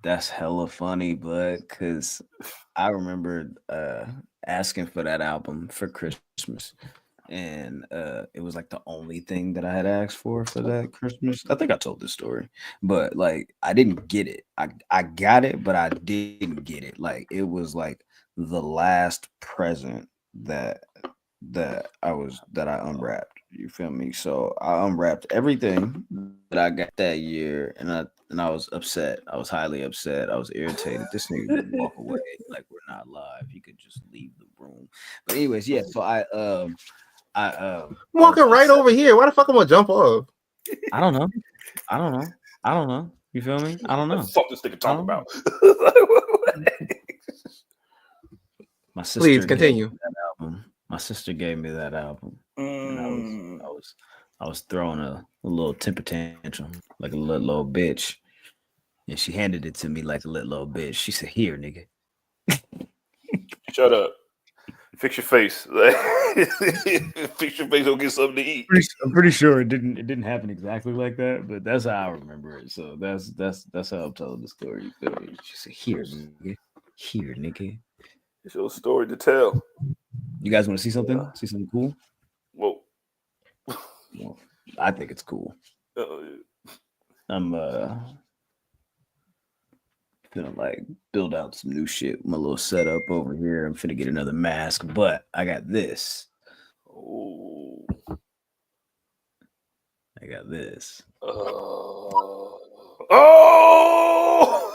That's hella funny, bud. Because I remember asking for that album for Christmas, and it was like the only thing that I had asked for that Christmas. I think I told this story, but like I didn't get it. I got it, but I didn't get it. Like it was like the last present that that I unwrapped. You feel me? So I unwrapped everything that I got that year, and I was upset. I was highly upset. I was irritated. This nigga could walk away like we're not live. He could just leave the room. But anyways, yeah. So I was Walking right upset. over here. Why the fuck am I gonna jump off? I don't know. I don't know. I don't know. You feel me? I don't What the know. fuck this nigga I talking don't know. about? My Please sister gave me continue. that album. My sister gave me that album, and I was throwing a little temper tantrum like a little bitch, and she handed it to me like a little bitch. She said, "Here, nigga." Shut up. Fix your face. Fix your face. Go get something to eat. I'm pretty sure it didn't happen exactly like that, but that's how I remember it. So that's how I'm telling the story. You feel me? She said, "Here, nigga. Here, nigga." It's your story to tell. You guys want to see something? Yeah. See something cool? Whoa. Well, I think it's cool. Uh, I'm gonna like build out some new shit. My little setup over here. I'm finna get another mask, but I got this. oh. I got this. Oh.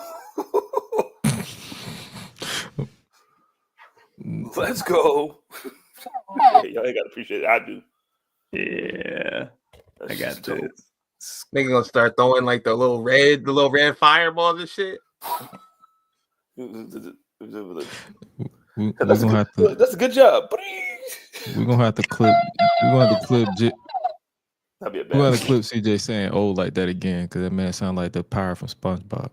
Let's go. Y'all ain't gotta appreciate it. I do. Yeah, That's I got just dope. this. Nigga gonna start throwing like the little red fireballs and shit. That's a good job. We're gonna have to clip. We're gonna have to clip. That'd be a We're bad. gonna have to clip CJ saying "old" like that again because that man sound like the power from SpongeBob.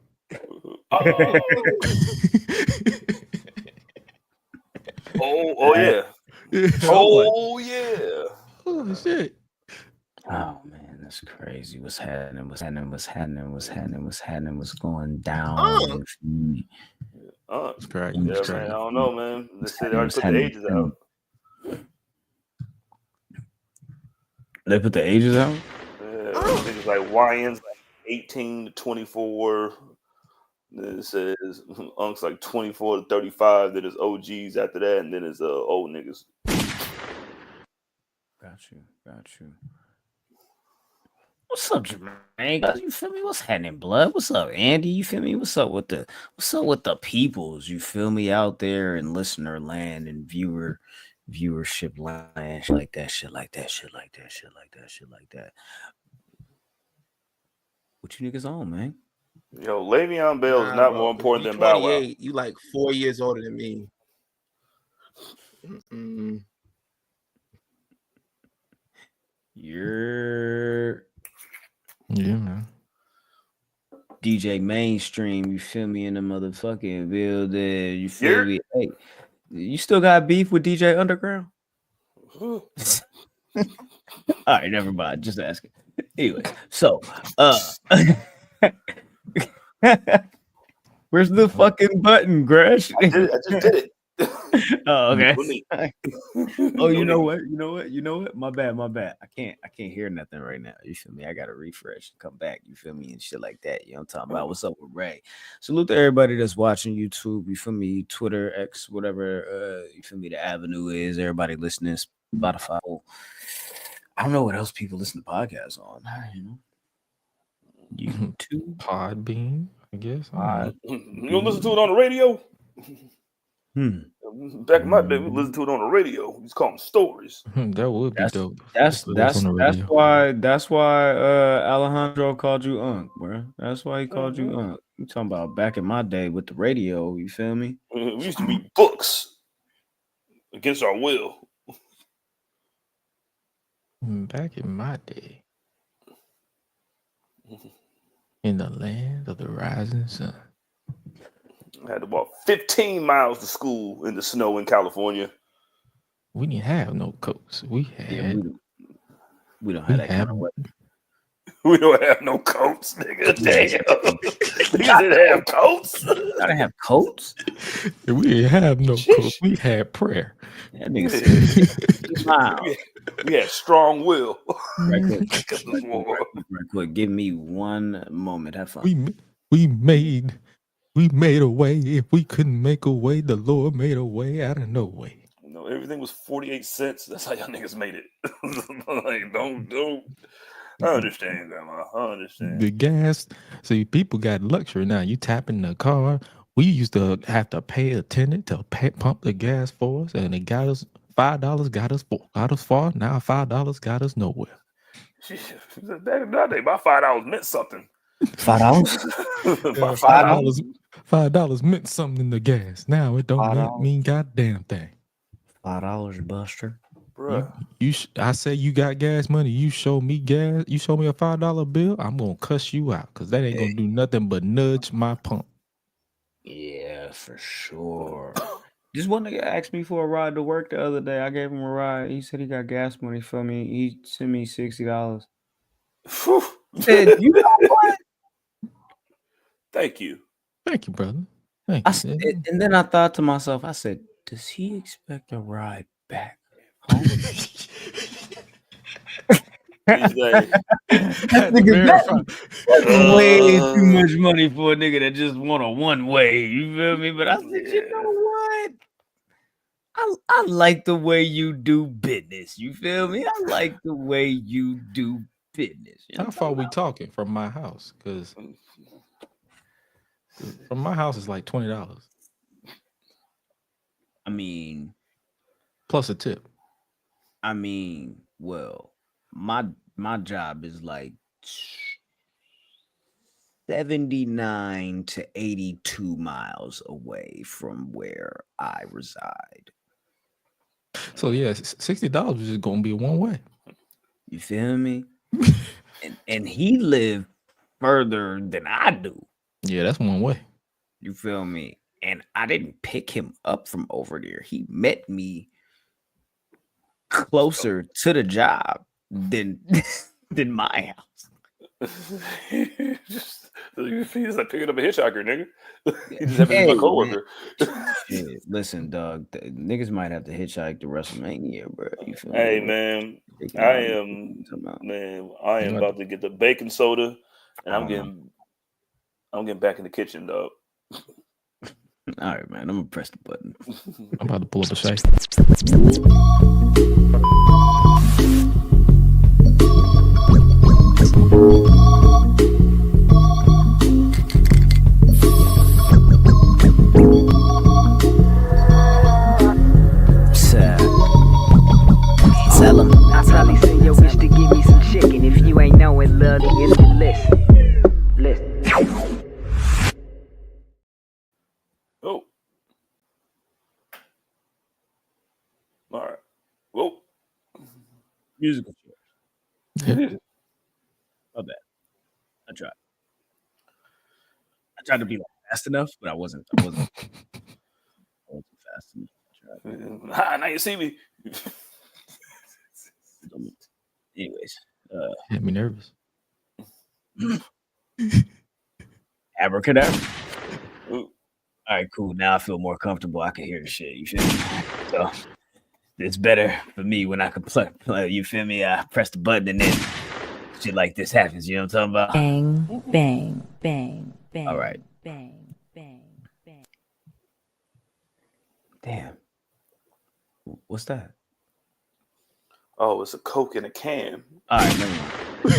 Oh yeah. Oh yeah. Oh shit. Oh man, that's crazy. What's happening? What's going down? Oh. It's crack. Yeah, It's man. crack. I don't know, man. They said they already put the ages out. They put the ages out? Yeah, I think it's like YN's like 18 to 24. Then it says Unc's like 24 to 35. Then it's OGs after that, and then it's old niggas. Got you. What's up, Jermaine? You feel me? What's happening, blood? What's up, Andy? You feel me? What's up with the peoples? You feel me out there in listener land and viewership land, shit like that. What you niggas on, man? Yo, Le'Veon Bell is not bro, more important you than Bow Wow. 28. You like 4 years older than me. You're Yeah, man. DJ Mainstream, you feel me, in the motherfucking building. You feel me? Hey, you still got beef with DJ Underground? All right, never mind. Just asking. Anyway, so where's the fucking button, Gresh? I just did it. Oh, okay. Oh, you know need. what? My bad. I can't hear nothing right now. You feel me? I gotta refresh and come back. You feel me? And shit like that. You know what I'm talking about? What's up with Ray? Salute to everybody that's watching YouTube. You feel me? Twitter, X, whatever. You feel me? The avenue is everybody listening. Spotify. I don't know what else people listen to podcasts on. You know, YouTube, Podbean, I guess. You don't listen to it on the radio? Back in my day, we listened to it on the radio. We just call them stories. That would be dope. That's why Alejandro called you Unc, bro. That's why he called you Unc. You talking about back in my day with the radio? You feel me? We used to read books against our will. Back in my day, in the land of the rising sun. I had to walk 15 miles to school in the snow in California. We didn't have no coats. We had. We don't have that kind of weather. We don't have no coats, nigga. Damn. Niggas didn't have coats. I didn't have coats. We didn't have no coat. We had prayer. That nigga said, "Smile." We had strong will. Right quick. Give me one moment. Have fun. We made a way. If we couldn't make a way, the Lord made a way out of no way. No, everything was 48 cents. That's how y'all niggas made it. Like, don't. I understand, Grandma. I understand. The gas. See, people got luxury now. You tap in the car. We used to have to pay a tenant to pump the gas for us, and it got us $5. Got us far. Now $5 got us nowhere. Back in the day, my $5 meant something. $5? $5 meant something in the gas. Now it don't mean goddamn thing. $5, Buster. Bruh. I say you got gas money. You show me gas. You show me a $5 bill. I'm gonna cuss you out because that ain't gonna do nothing but nudge my pump. Yeah, for sure. Just one nigga asked me for a ride to work the other day. I gave him a ride. He said he got gas money for me. He sent me $60. Said, you know what? Thank you. Thank you, brother. Thank you. And then I thought to myself, I said, does he expect a ride back home? He's like, That's way too much money for a nigga that just want a one way. You feel me? But I said, you know what? I like the way you do business. You feel me? I like the way you do business. You know How far we talking from my house? Because from my house is like $20. I mean, plus a tip. I mean, well, my job is like 79 to 82 miles away from where I reside. So yeah, $60 is just gonna be one way. You feel me? and he lived further than I do. Yeah, that's one way. You feel me? And I didn't pick him up from over there. He met me closer to the job than my house. He's like picking up a hitchhiker, nigga. He just happened to be my coworker. Listen, dog, niggas might have to hitchhike to WrestleMania, bro. You feel Hey, me? man, I am about to get the baking soda, and I'm getting back in the kitchen, dog. All right, man. I'm gonna press the button. I'm about to pull up a shake. Tell him. I probably send your wish to give me some chicken. If you ain't knowing, love, it's the list. Oh. All right. Whoa. Musical chairs. My bad. I tried to be like fast enough, but I wasn't fast enough. Now you see me. Anyways, had me nervous. Abracadabra. Ooh. All right, cool. Now I feel more comfortable. I can hear the shit. You feel me? So it's better for me when I can play. You feel me? I press the button and then shit like this happens. You know what I'm talking about? Bang, bang, bang, bang. All right. Bang, bang, bang. Damn. What's that? Oh, it's a Coke in a can. All right, never mind.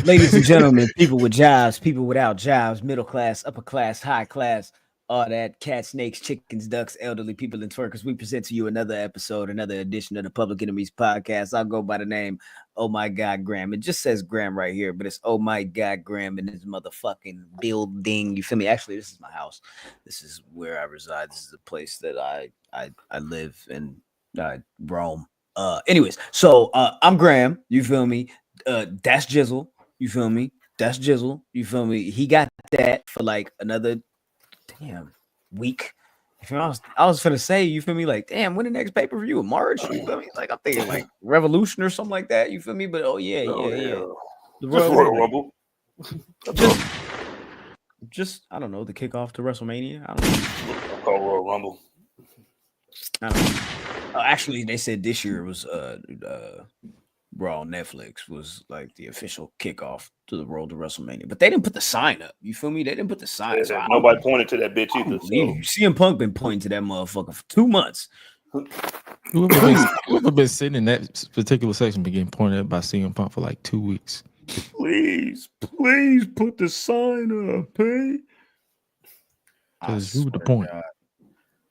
Ladies and gentlemen, people with jobs, people without jobs, middle class, upper class, high class, all that, cats, snakes, chickens, ducks, elderly people, and twerkers, we present to you another episode, another edition of the Public Enemies Podcast. I'll go by the name, Oh My God, Graham. It just says Graham right here, but it's Oh My God, Graham in this motherfucking building. You feel me? Actually, this is my house. This is where I reside. This is the place that I live and I roam. Anyways, so I'm Graham. You feel me? That's Jizzle. You feel me? That's Jizzle. You feel me? He got that for like another week. You feel me? I was finna say, you feel me? Like, damn, when the next pay per view in March? You feel me? Like, I'm thinking like Revolution or something like that. You feel me? But yeah. The The Royal Rumble. Just I don't know, the kickoff to WrestleMania. I don't know. Call Royal Rumble. I don't know. Actually, they said this year was Raw on Netflix was like the official kickoff to the road to WrestleMania, but they didn't put the sign up. You feel me? They didn't put the sign. So Nobody pointed to that bitch either. So. CM Punk been pointing to that motherfucker for 2 months. Whoever been sitting in that particular section been getting pointed at by CM Punk for like 2 weeks. Please put the sign up, hey. Because you the point. God,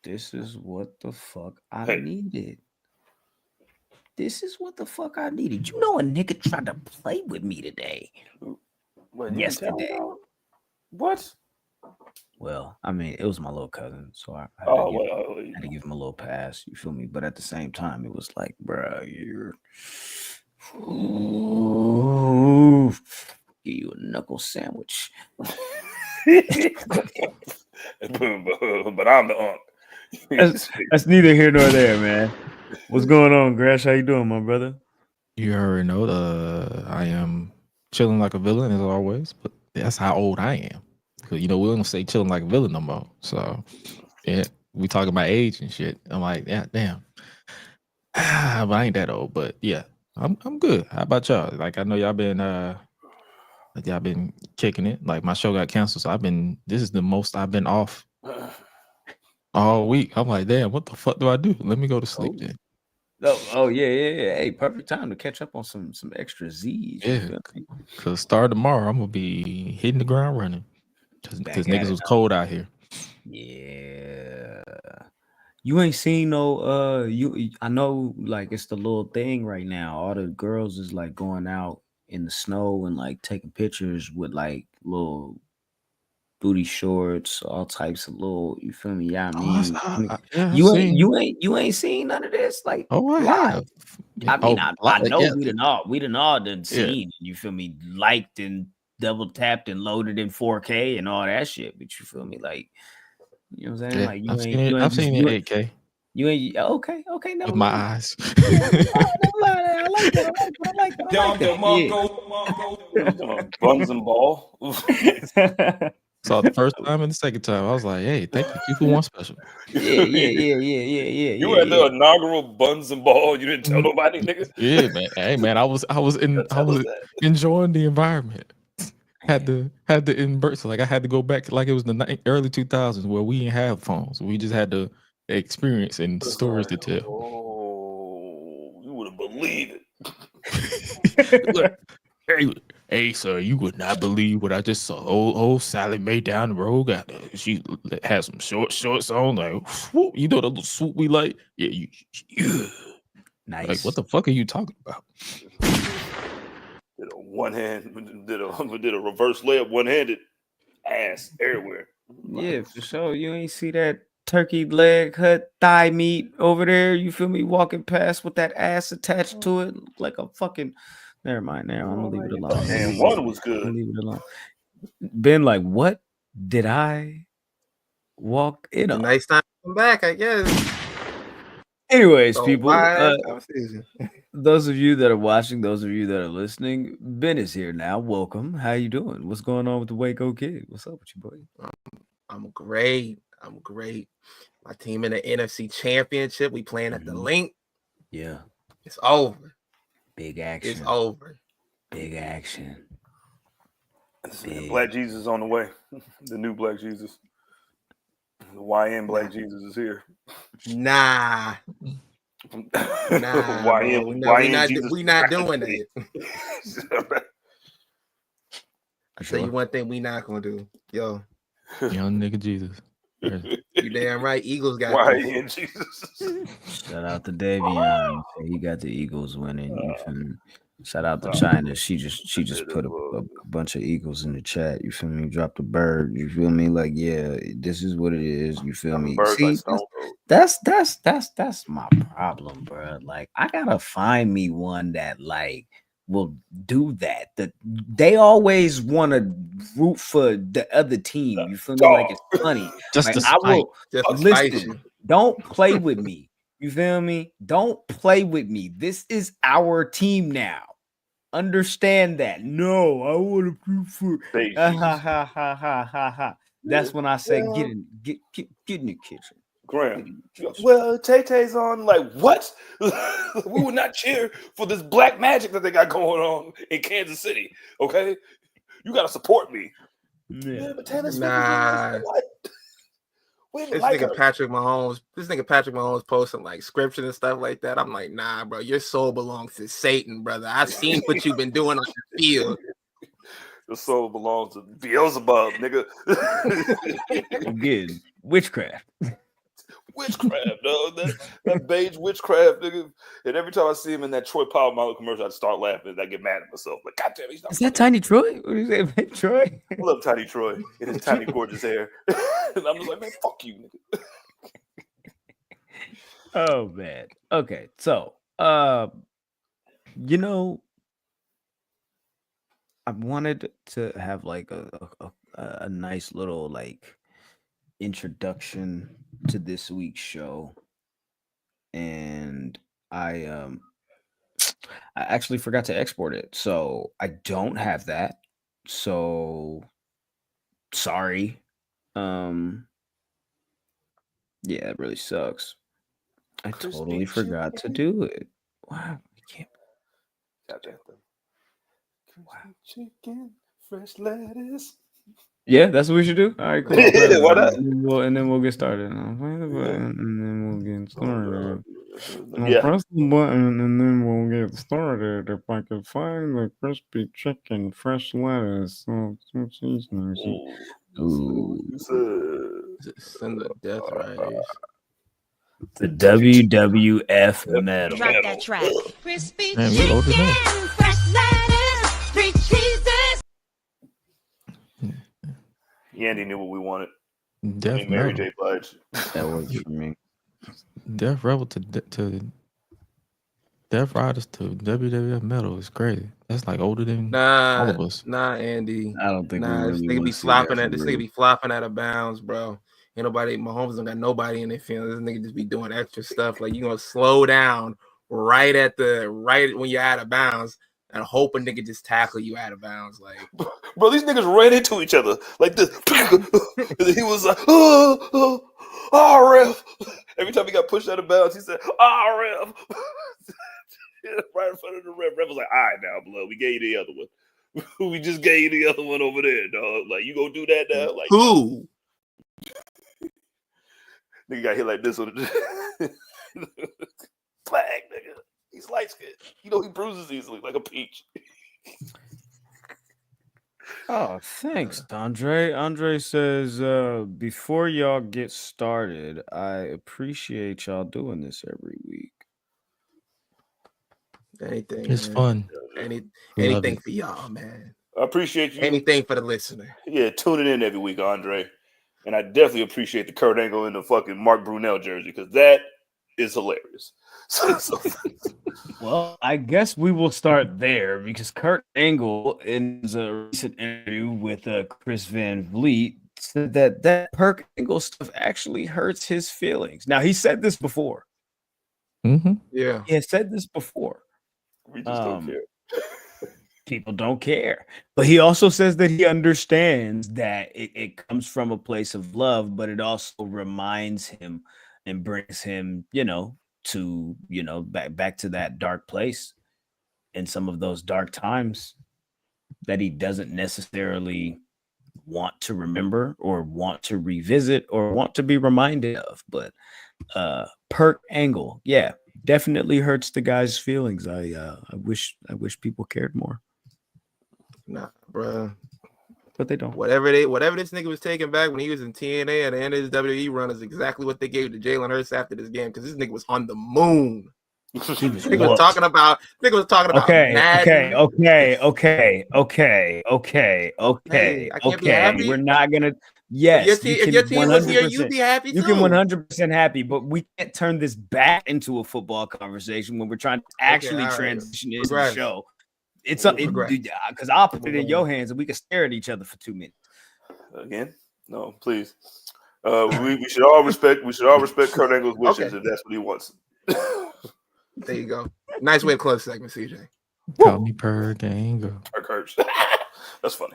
this is what the fuck I needed. This is what the fuck I needed. You know, a nigga tried to play with me today. Yesterday. What? Well, I mean, it was my little cousin, so I had to give him a little pass. You feel me? But at the same time, it was like, bruh, you're give you a knuckle sandwich. But I'm the unk. That's neither here nor there, man. What's going on, Grash? How you doing, my brother? You already know I am chilling like a villain as always, but that's how old I am. Because, you know, we don't say chilling like a villain no more. So, yeah, we talking about age and shit. I'm like, yeah, damn. But I ain't that old, but yeah, I'm good. How about y'all? Like, I know y'all been kicking it. Like, my show got canceled, so this is the most I've been off all week. I'm like, damn, what the fuck do I do? Let me go to sleep then. Oh yeah. Hey, perfect time to catch up on some extra Z's. Yeah, because start tomorrow, I'm gonna be hitting the ground running because niggas was cold out here. Yeah, you ain't seen no. I know, like it's the little thing right now. All the girls is like going out in the snow and like taking pictures with like little booty shorts, all types of little, you feel me? Yeah, you ain't seen none of this. Like, I have. I mean, I know we done all done seen. You feel me? Liked and double tapped and loaded in 4K and all that shit. But you feel me? Like, you know what I'm saying? Like, I've seen it in 8K. You ain't okay. No, with my eyes. I like that. Buns and ball. So the first time and the second time, I was like, "Hey, thank you for one special." Yeah. You were at the inaugural Buns and Ball. You didn't tell nobody, nigga. Yeah, man. Hey, man, I was enjoying the environment. Had to invert. So like I had to go back like it was the early 2000s where we didn't have phones. We just had to experience and stories to tell. Oh, you would have believed it. Look, hey, sir, you would not believe what I just saw. Old Sally Mae down the road she had some shorts on, like whoop, you know the little swoop we like. Yeah, nice. Like what the fuck are you talking about? Did a one hand, did a reverse layup, one-handed, ass everywhere. Yeah, for sure. You ain't see that turkey leg cut thigh meat over there. You feel me? Walking past with that ass attached to it, like a fucking. Never mind. I'm gonna leave it alone. And one was good. Leave it alone. Ben, like, what did I walk in on? Nice time to come back, I guess. Anyways, people, those of you that are watching, those of you that are listening, Ben is here now. Welcome. How you doing? What's going on with the Waco Kid? What's up with you, boy? I'm great. My team in the NFC Championship. We playing at the Link. Yeah. It's over. Big action. It's over. Big action. Black Jesus on the way. The new Black Jesus. The YN Black Jesus is here. Nah. We not doing it. I tell you one thing we not gonna do. Yo. Young nigga Jesus. You damn right. Eagles got YN Jesus. Shout out to Davion. He got the Eagles winning. Shout out to China. She just put a bunch of Eagles in the chat. You feel me? Dropped a bird. You feel me? Like, yeah, this is what it is. You feel me? See, that's my problem, bro. Like, I gotta find me one that like will do that. That they always want to root for the other team. You feel me? Like it's funny. Just like, I will listen. Don't play with me. You feel me? Don't play with me. This is our team now. Understand that. No, I want to prove for. Baby Ha Jesus. ha ha ha ha ha ha. That's when I say Yeah. get in the kitchen. Graham. Well, Tay-Tay's on. Like, what? We would not cheer for this black magic that they got going on in Kansas City. Okay, you got to support me. Yeah, but Taylor Swift Nah. what? We didn't This like nigga her. Patrick Mahomes posting like scripture and stuff like that. I'm like, nah, bro, your soul belongs to Satan, brother. I've seen what you've been doing on the field. The soul belongs to Beelzebub, nigga. Again, witchcraft. Witchcraft, dog. That beige witchcraft, nigga. And every time I see him in that Troy Polamalu commercial, I start laughing. I get mad at myself. Like, God damn, he's not. Is that Tiny Troy? What do you say, Big Troy? I love Tiny Troy and his tiny, gorgeous hair. And I'm just like, man, fuck you, nigga. Oh man. Okay, so you know, I wanted to have like a nice little like introduction to this week's show, and I actually forgot to export it, so I don't have that. So sorry. Yeah, it really sucks. I Crispy totally forgot to do it. Wow, I can't. Goddamn thing. Crispy chicken, fresh lettuce. Yeah, that's what we should do. All right, cool. Yeah, why not? And then we'll get started. I'll play the button, and then we'll get started. I'll Yeah. press the button, and then we'll get started. If I could find the crispy chicken, fresh lettuce, some seasonings. Ooh. Send the death riders. The WWF metal. Drop that track. Crispy Man, we loaded chicken, up. fresh lettuce, 3 cheeses. Yandy knew what we wanted. Death Mary metal. J. Blige. That works for me. Death Rebel to Death Riders to WWF metal is crazy. That's like older than all of us. Nah, Andy. I don't think Nah, we this really nigga wanna be see flopping that at this for nigga real. be flopping out of bounds, bro. Ain't nobody, Mahomes don't got nobody in their feelings. This nigga just be doing extra stuff. Like you gonna slow down right when you're out of bounds and hope a nigga just tackle you out of bounds. Like, Bro, these niggas ran into each other like this. And then he was like, RF. Every time he got pushed out of bounds, he said, RF. Right in front of the ref. Ref was like, all right now, blood. We gave you the other one. We just gave you the other one over there, dog. Like, you gonna do that now? Like, who? nigga got hit like this on the flag, nigga. He's light skinned. You know he bruises easily like a peach. Oh, thanks, Andre. Andre says, before y'all get started, I appreciate y'all doing this every week. Anything. It's man. fun. We love Anything it. for y'all, man. I appreciate you. Anything for the listener. Yeah, tuning in every week, Andre. And I definitely appreciate the Kurt Angle in the fucking Mark Brunel jersey because that is hilarious. Well, I guess we will start there because Kurt Angle, in his recent interview with Chris Van Vliet, said that Kurt Angle stuff actually hurts his feelings. Now, he said this before. Mm-hmm. Yeah. He has said this before. We just don't care. People don't care. But he also says that he understands that it comes from a place of love, but it also reminds him and brings him, to, back to that dark place and some of those dark times that he doesn't necessarily want to remember or want to revisit or want to be reminded of. But Kurt Angle, yeah, definitely hurts the guy's feelings. I wish people cared more. Nah, bro. But they don't. Whatever this nigga was taking back when he was in TNA at the end of his WWE run is exactly what they gave to Jalen Hurts after this game because this nigga was on the moon. Nigga was talking about Okay. Hey, I can't be happy. We're not gonna. Yes, if your team was here, you'd be happy too. You can 100% happy, but we can't turn this back into a football conversation when we're trying to actually transition into the show. It's because I'll put it in your hands and we can stare at each other for 2 minutes. Again, no, please. We should all respect. We should all respect Kurt Angle's wishes if that's what he wants. There you go. Nice way to close the segment, CJ. Call me per gang. Perk hurts. That's funny.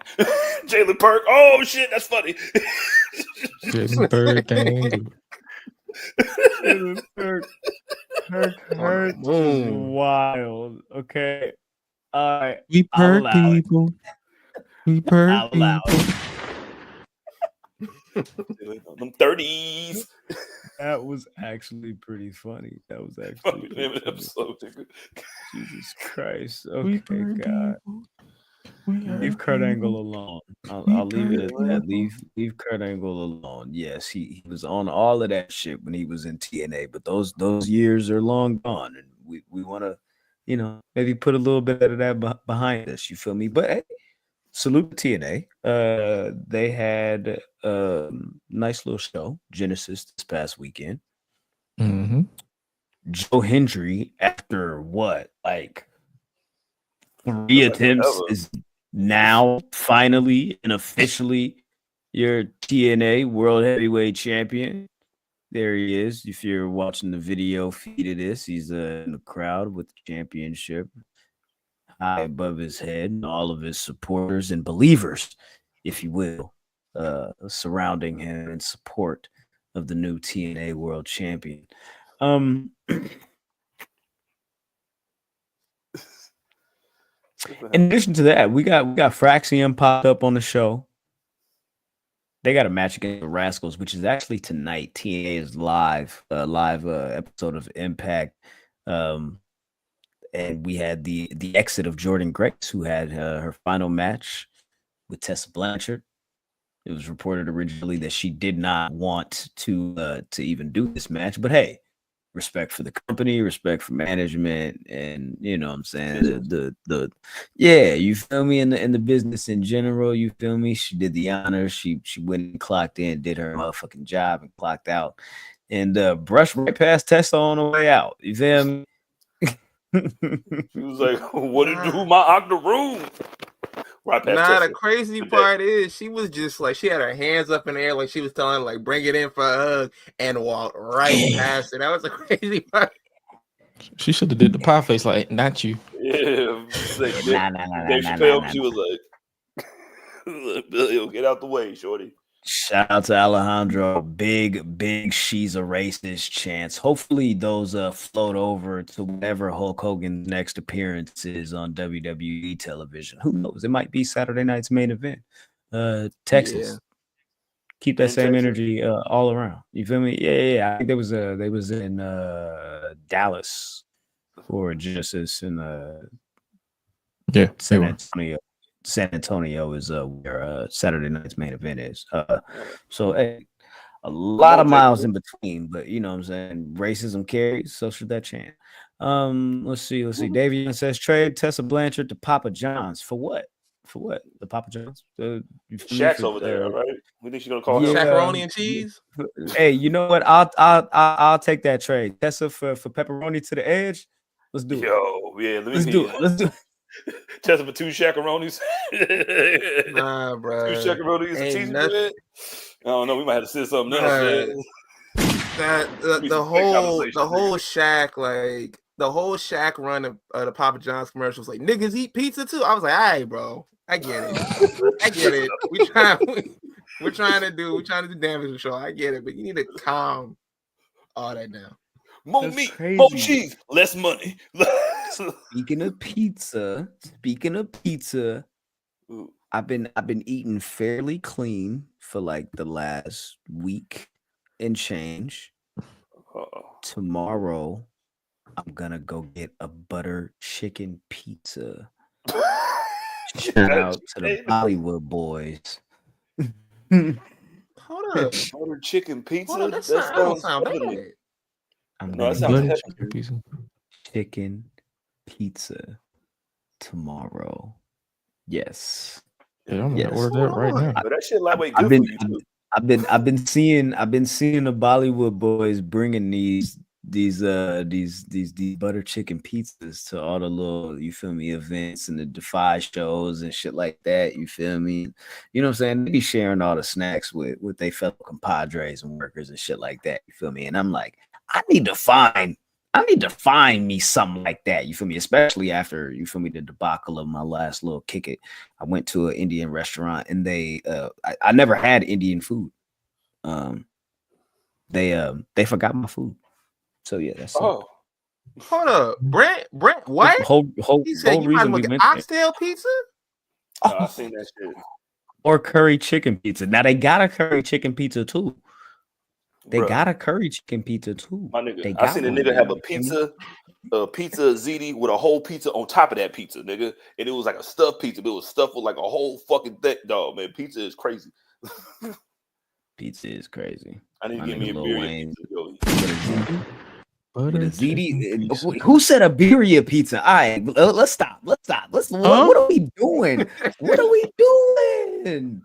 Jalen Perk. Oh shit, that's funny. Jalen per gang. Perk hurts is moon. wild. Okay. All right. We I'll perk allow it. people. We perk I'll allow people. Them 30s. That was actually pretty funny. That was actually Fucking pretty name of the funny. episode, nigga. Jesus Christ. We Okay, perk God. people. We Leave hurt Kurt Angle people. alone. We I'll leave it perk at that. people. Leave Kurt Angle alone. Yes, he was on all of that shit when he was in TNA, but those years are long gone, and we want to, maybe put a little bit of that behind us. You feel me? But hey, salute to TNA. They had a nice little show, Genesis, this past weekend. Mm-hmm. Joe Hendry, after what, like 3 attempts, Ever. is now finally and officially your TNA World Heavyweight Champion. There he is. If you're watching the video feed of this, he's in the crowd with the championship high above his head, and all of his supporters and believers, if you will, surrounding him in support of the new TNA World Champion. In addition to that, we got Fraxium popped up on the show. They got a match against the Rascals, which is actually tonight. TNA is live episode of Impact. And we had the exit of Jordan Grace, who had her final match with Tessa Blanchard. It was reported originally that she did not want to even do this match, but hey, respect for the company, respect for management, and you know what I'm saying, the you feel me, in the business in general, you feel me. She did the honors. She went and clocked in, did her motherfucking job, and clocked out, and brushed right past Tessa on the way out. You feel me? She was like, "What it do, my octoroon?" Right past Nah, Tessa. the crazy part is she was just like, she had her hands up in the air like she was telling like, bring it in for a hug, and walked right past it. That was the crazy part. She should have did the pie face like, not you. Yeah, like, Nah. Dave Chappelle. She was like, "Bill, get out the way, shorty." Shout out to Alejandro. Big she's a racist chance. Hopefully those float over to whatever Hulk Hogan's next appearance is on WWE television. Who knows? It might be Saturday night's main event. Texas. Yeah. Keep that In same Texas? energy all around. You feel me? Yeah. I think they was in Dallas for Genesis in Yeah, San they were. Antonio. San Antonio is where Saturday night's main event is. So hey, a lot of miles in between, but you know what I'm saying. Racism carries, so should that chant. Let's see. Davian says trade Tessa Blanchard to Papa John's for what? For what? The Papa John's? You feel me? Shaq's For, over there, right? We think she's gonna call him. yeah. Macaroni and cheese. Hey, you know what? I'll take that trade. Tessa for pepperoni to the edge. Let's do it. Yo, yeah, let me Let's do it. Let's do it. Tessa for 2 shacaronis. Nah, bro. 2 shacaronis and Ain't cheese nothing. bread. I don't know. We might have to say something else. Bruh. Man. That Be the some quick whole conversation, Shaq, like the whole Shaq run of the Papa John's commercials, like niggas eat pizza too. I was like, all right, bro, I get it. We're trying to do damage control. I get it, but you need to calm all that down. More That's meat, crazy. more cheese, less money. Speaking of pizza, Ooh. I've been eating fairly clean for like the last week and change. Tomorrow, I'm gonna go get a butter chicken pizza. Shout out to the Bollywood boys. Hold up, Butter chicken pizza. hold up. That That don't sounds sound heavenly. bad. I'm No, that gonna sounds get Butter heavy. chicken pizza. chicken pizza tomorrow. Yes. Yeah, I'm Yes. gonna order that right now. But that shit lightweight I've good been for you too. I've been seeing the Bollywood boys bringing these butter chicken pizzas to all the little, you feel me, events and the Defy shows and shit like that. You feel me? You know what I'm saying? They be sharing all the snacks with their fellow compadres and workers and shit like that. You feel me? And I'm like, I need to find I need to find me something like that. You feel me? Especially after the debacle of my last little kick it. I went to an Indian restaurant and they I never had Indian food. They forgot my food. So yeah, that's Oh, Hold up, Brent, what? whole He said you might reason we look at went there. oxtail pizza. I seen that shit. Or curry chicken pizza. Now they got a curry chicken pizza too. They Bruh, got a curry chicken pizza too. my nigga. They I got seen a one nigga there, have a you feel me? pizza ziti with a whole pizza on top of that pizza, nigga. And it was like a stuffed pizza, but it was stuffed with like a whole fucking thick dog, man. Pizza is crazy. Pizza is crazy. I need to My get me a nigga Lil birria Wayne. pizza, Joey. With a Butter ZD. chicken pizza. Who said a birria pizza? All right, let's stop. What are we doing? What are we doing?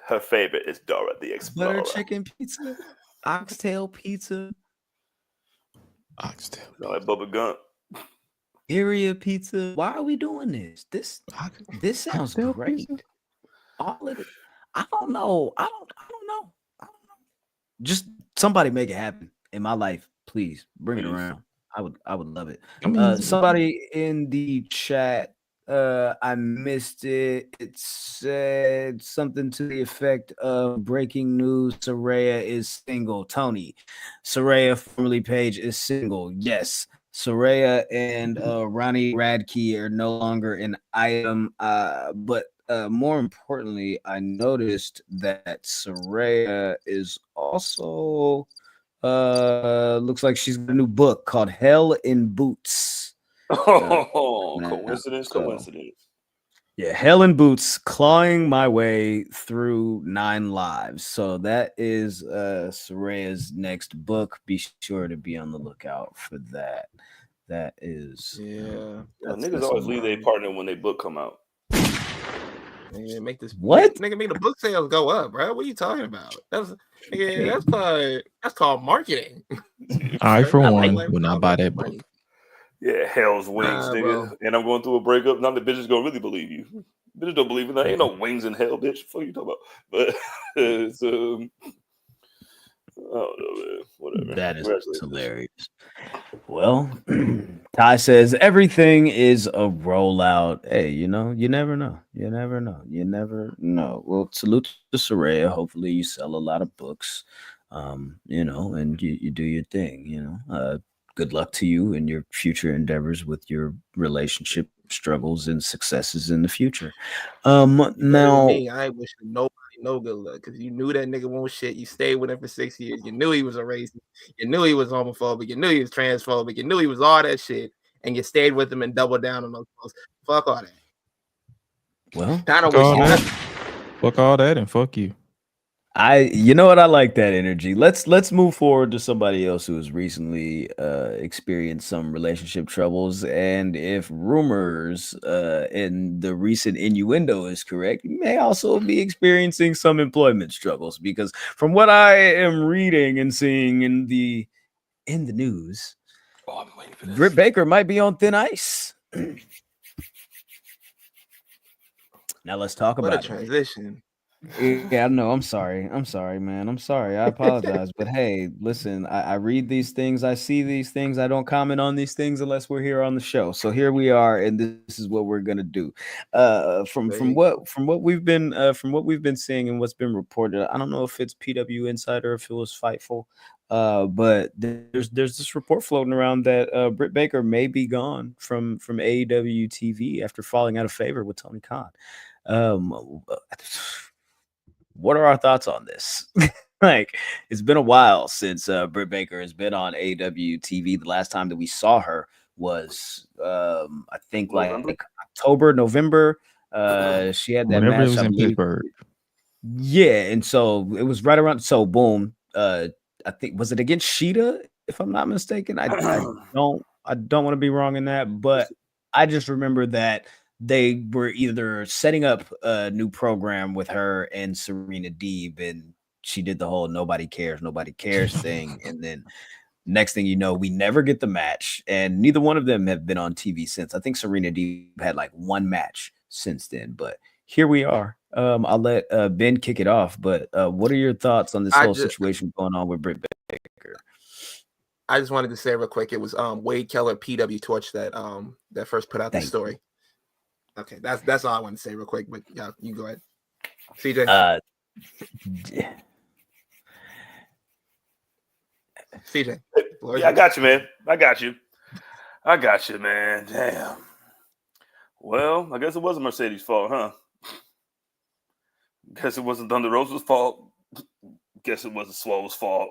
Her favorite is Dora the Explorer. Butter chicken pizza, oxtail pizza, Oxtail. No, like Bubba Gump. birria pizza. Why are we doing this? This sounds Oxtail great. pizza? All of it. I don't know. I don't know. Just somebody make it happen in my life, please. Bring it Please. around. I would love it. I mean, Somebody in the chat, I missed it. It said something to the effect of breaking news: Saraya is single. Tony, Saraya, formerly Paige, is single. Yes, Saraya and Ronnie Radke are no longer an item. But more importantly, I noticed that Saraya is also looks like she's got a new book called Hell in Boots. Oh, Now, coincidence. so, yeah, Hell in Boots, clawing my way through 9 lives. So that is Saraya's next book. Be sure to be on the lookout for that. That is Niggas always leave their partner when they book come out. Nigga, make this What? Nigga, make the book sales go up, bro. What are you talking about? That's called marketing. I, for Not one, like would not buy that book. money. Yeah, Hell's Wings, nigga. Bro. And I'm going through a breakup. None of the bitches gonna really believe you. Bitches don't believe in that. Ain't no wings in hell, bitch. What are you talking about? But it's I don't know, man. Whatever. That is hilarious. Well, Ty says everything is a rollout. Hey, you never know. You never know. Well, salute to Saraya. Hopefully you sell a lot of books. And you do your thing, good luck to you in your future endeavors with your relationship struggles and successes in the future. Now Me, I ain't wishing nobody no good luck because you knew that nigga won't shit. You stayed with him for 6 years. You knew he was a racist. You knew he was homophobic. You knew he was transphobic. You knew he was all that shit, and you stayed with him and doubled down on those posts. Fuck all that. Well, I don't Fuck all wish that. you. Fuck all that and fuck you. you know what? I like that energy. Let's move forward to somebody else who has recently experienced some relationship troubles. And if rumors and the recent innuendo is correct, you may also be experiencing some employment struggles. Because from what I am reading and seeing in the news, I'm waiting for this. Britt Baker might be on thin ice. Now let's talk What a about it. transition. Yeah, I know. I'm sorry, man. I'm sorry. I apologize. But hey, listen, I read these things, I see these things, I don't comment on these things unless we're here on the show. So here we are, and this is what we're gonna do. From what we've been seeing and what's been reported, I don't know if it's PW Insider, if it was Fightful, but there's this report floating around that Britt Baker may be gone from AEW TV after falling out of favor with Tony Khan. What are our thoughts on this? Like, it's been a while since Britt Baker has been on AEW TV. The last time that we saw her was, I think, like October, November. She had that Whenever match, it was I in believe. Pittsburgh. Yeah, and so it was right around. So boom, I think, was it against Sheeta, if I'm not mistaken? I don't want to be wrong in that, but I just remember that they were either setting up a new program with her and Serena Deeb, and she did the whole nobody cares thing. And then next thing you know, we never get the match, and neither one of them have been on TV since. I think Serena Deeb had like one match since then, but here we are. I'll let Ben kick it off, but what are your thoughts on this whole situation going on with Britt Baker? I just wanted to say real quick, it was Wade Keller, PW Torch that first put out the Thank story. Okay, that's all I wanted to say real quick. But yeah, you go ahead, CJ. CJ. Yeah, I got you, man. I got you, man. Damn. Well, I guess it wasn't Mercedes' fault, huh? Guess it wasn't Thunder Rosa's fault. Guess it wasn't Swole's fault.